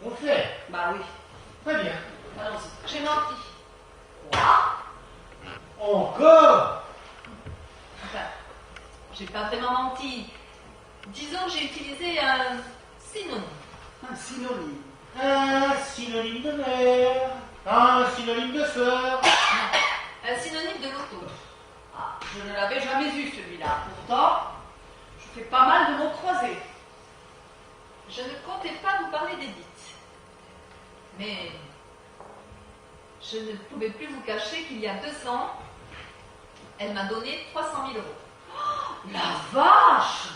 On le fait. Bah oui. Très bien. Allons-y. j'ai menti. Quoi? Encore? Enfin, j'ai pas vraiment menti. Disons que j'ai utilisé un synonyme. Un synonyme. Un synonyme de mère. Un synonyme de sœur. Un synonyme de loto. Ah, je ne l'avais jamais eu celui-là. Pourtant, je fais pas mal de mots croisés. Je ne comptais pas vous parler d'Edith. Mais je ne pouvais plus vous cacher qu'il y a 2 ans, elle m'a donné 300 000 euros. Oh, la vache!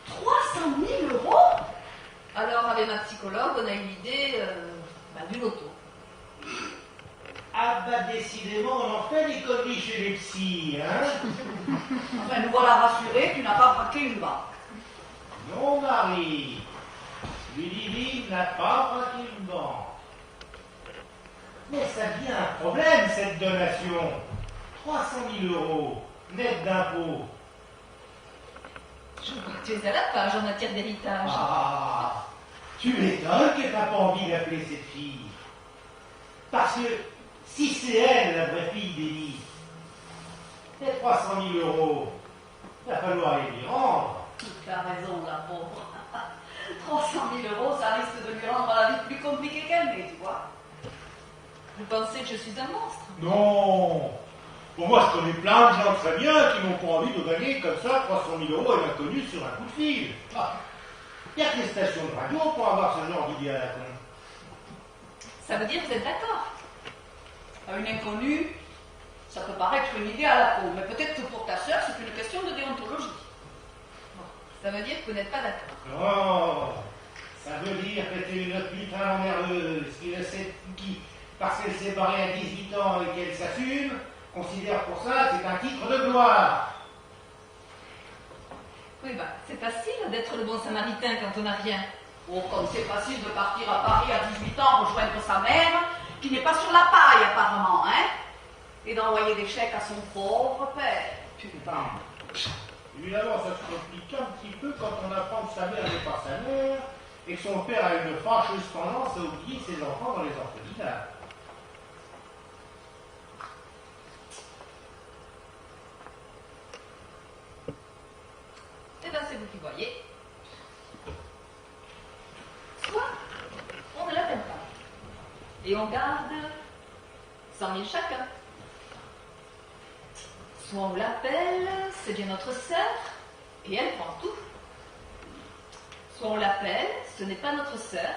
300 000 euros? Alors, avec ma psychologue, on a eu l'idée du loto. Ah bah décidément, on en fait des conneries chez les psys, hein? Enfin, nous voilà rassurés, tu n'as pas braqué une banque. Non, Marie. Ludivine n'a pas braqué une banque. Mais ça devient un problème, cette donation. 300 000 euros, net d'impôts. Je vois que tu es à la page en matière d'héritage. Ah, tu m'étonnes que tu n'as pas envie d'appeler cette fille. Parce que si c'est elle, la vraie fille d'Élie, les 300 000 euros, il va falloir les lui rendre. Tu as raison, la pauvre. 300 000 euros, ça risque de lui rendre la vie plus compliquée qu'elle n'est, tu vois. Vous pensez que je suis un monstre? Non. Bon, moi, je connais plein de gens très bien qui n'ont pas envie de gagner comme ça 300 000 euros à l'inconnu sur un coup de fil. Il n'y a que les stations de radio pour avoir ce genre d'idée à la con. Ça veut dire que vous êtes d'accord? À une inconnue, ça peut paraître une idée à la con, mais peut-être que pour ta sœur, c'est une question de déontologie. Ça veut dire que vous n'êtes pas d'accord. Oh, ça veut dire que tu es une putain emmerdeuse qui, parce qu'elle s'est barrée à 18 ans et qu'elle s'assume, considère pour ça que c'est un titre de gloire. Oui, c'est facile d'être le bon samaritain quand on n'a rien. Oh, comme c'est facile de partir à Paris à 18 ans rejoindre sa mère, qui n'est pas sur la paille apparemment, hein, et d'envoyer des chèques à son pauvre père. Putain. Évidemment, ça se complique un petit peu quand on apprend que sa mère n'est pas sa mère et que son père a une fâcheuse tendance à oublier ses enfants dans les orphelinats. Eh bien, c'est vous qui voyez. Soit on ne l'appelle pas. Et on garde 100 000 chacun. Soit on l'appelle, c'est bien notre sœur, et elle prend tout. Soit on l'appelle, ce n'est pas notre sœur,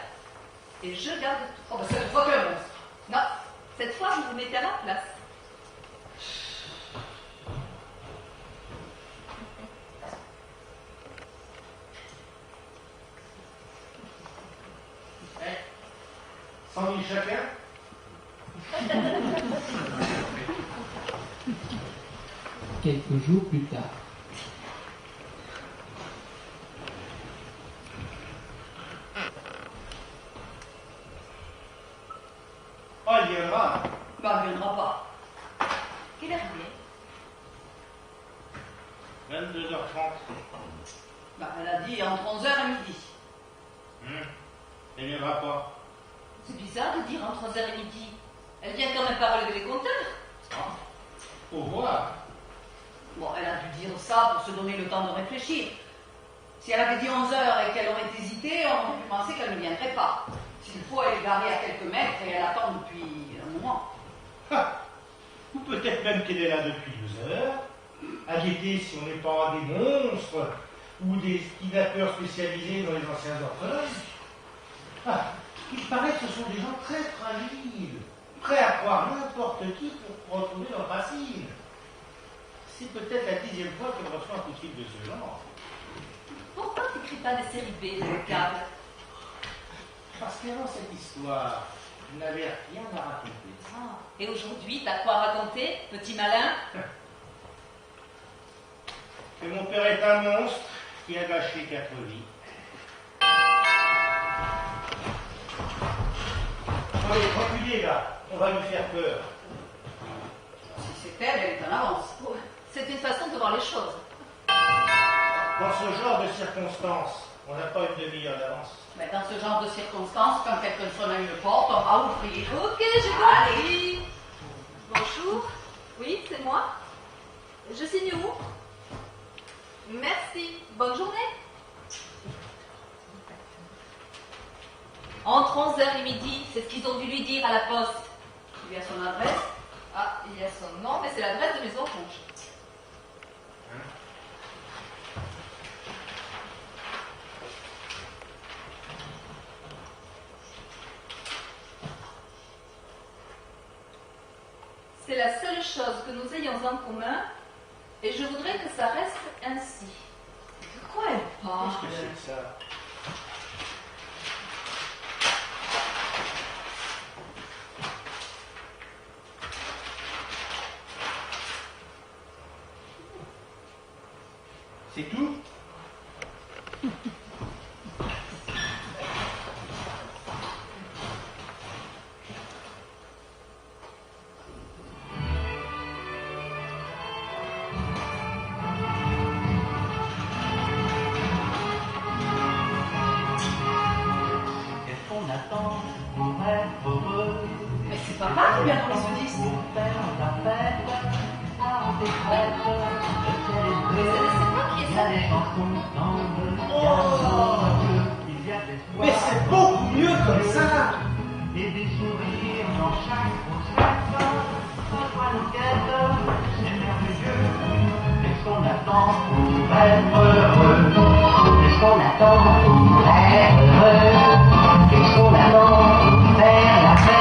et je garde tout. Oh, bah cette fois que le monstre. Non, cette fois, vous vous mettez à ma place. Hein? 100 000 chacun? Quelques jours plus tard. Oh, il viendra. Bah, elle viendra pas. Quelle heure il est? 22h30. Bah, elle a dit entre 11h et midi. Elle viendra pas. C'est bizarre de dire entre 11h et midi. Elle vient quand même pas relever les compteurs. Ah, faut voir. Bon, elle a dû dire ça pour se donner le temps de réfléchir. Si elle avait dit 11h et qu'elle aurait hésité, on aurait pu penser qu'elle ne viendrait pas. S'il faut, elle est garée à quelques mètres et elle attend depuis un moment. Ah, ou peut-être même qu'elle est là depuis 2 heures, à guetter si on n'est pas des monstres ou des kidnappeurs spécialisés dans les anciens orphelins. Ah, il paraît que ce sont des gens très fragiles, prêts à croire n'importe qui pour retrouver leur racine. C'est peut-être la 10e fois qu'elle reçoit un coup de fil de ce genre. Pourquoi tu n'écris pas des séries B dans le câble? Parce qu'avant cette histoire, je n'avais rien à raconter. Ah, et aujourd'hui, t'as quoi raconter, petit malin? Que mon père est un monstre qui a gâché 4 vies. Allez, reculez là, on va lui faire peur. Si c'est elle, elle est en avance. Oh, c'est une façon de voir les choses. Dans ce genre de circonstances, on n'a pas une demi-heure d'avance. Mais dans ce genre de circonstances, quand quelqu'un sonne à une porte, on va ouvrir. Ok, j'ai compris. Bonjour. Oui, c'est moi. Je signe où? Merci. Bonne journée. Entre 11h et midi, c'est ce qu'ils ont dû lui dire à la poste. Il y a son adresse. Ah, il y a son nom, mais c'est l'adresse de Maison Rouge. C'est la seule chose que nous ayons en commun, et je voudrais que ça reste ainsi. De quoi elle parle? Qu'est-ce que c'est que ça? C'est tout? Qu'est-ce qu'on attend pour être heureux? Mais c'est papa qui vient dans les ce disque. Pour faire la fête, à des fêtes, le ciel est bleu. C'est quoi qui est Il y ça? a des chansons d'angle, il y a l'amour, il y a de l'espoir. Mais c'est beaucoup mieux comme ça! Et des sourires dans chaque grossesse. Ce soir nous guette, c'est merveilleux. Qu'est-ce qu'on attend pour être heureux? Qu'est-ce qu'on attend pour être heureux? Qu'est-ce qu'on attend pour faire la fête?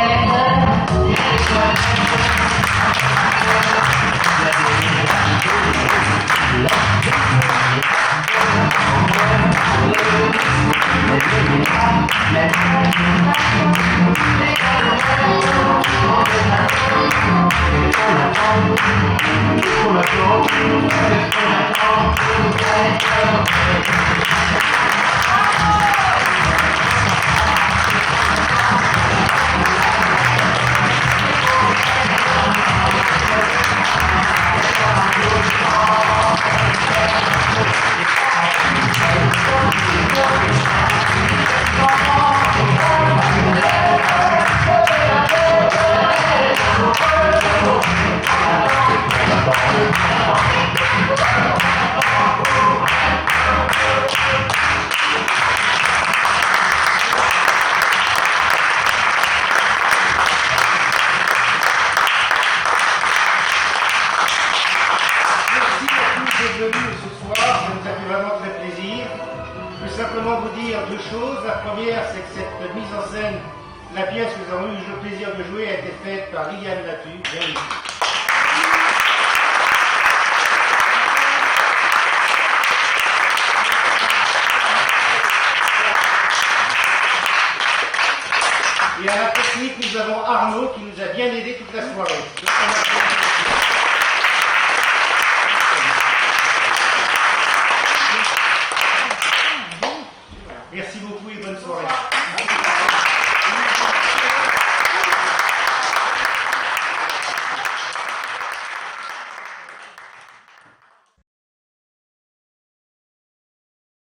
venus ce soir, ça nous a fait vraiment très plaisir. Je veux simplement vous dire deux choses. La première, c'est que cette mise en scène, la pièce que nous avons eu le plaisir de jouer, a été faite par Liliane Latu. Bienvenue. Et à la technique, nous avons Arnaud qui nous a bien aidé toute la soirée.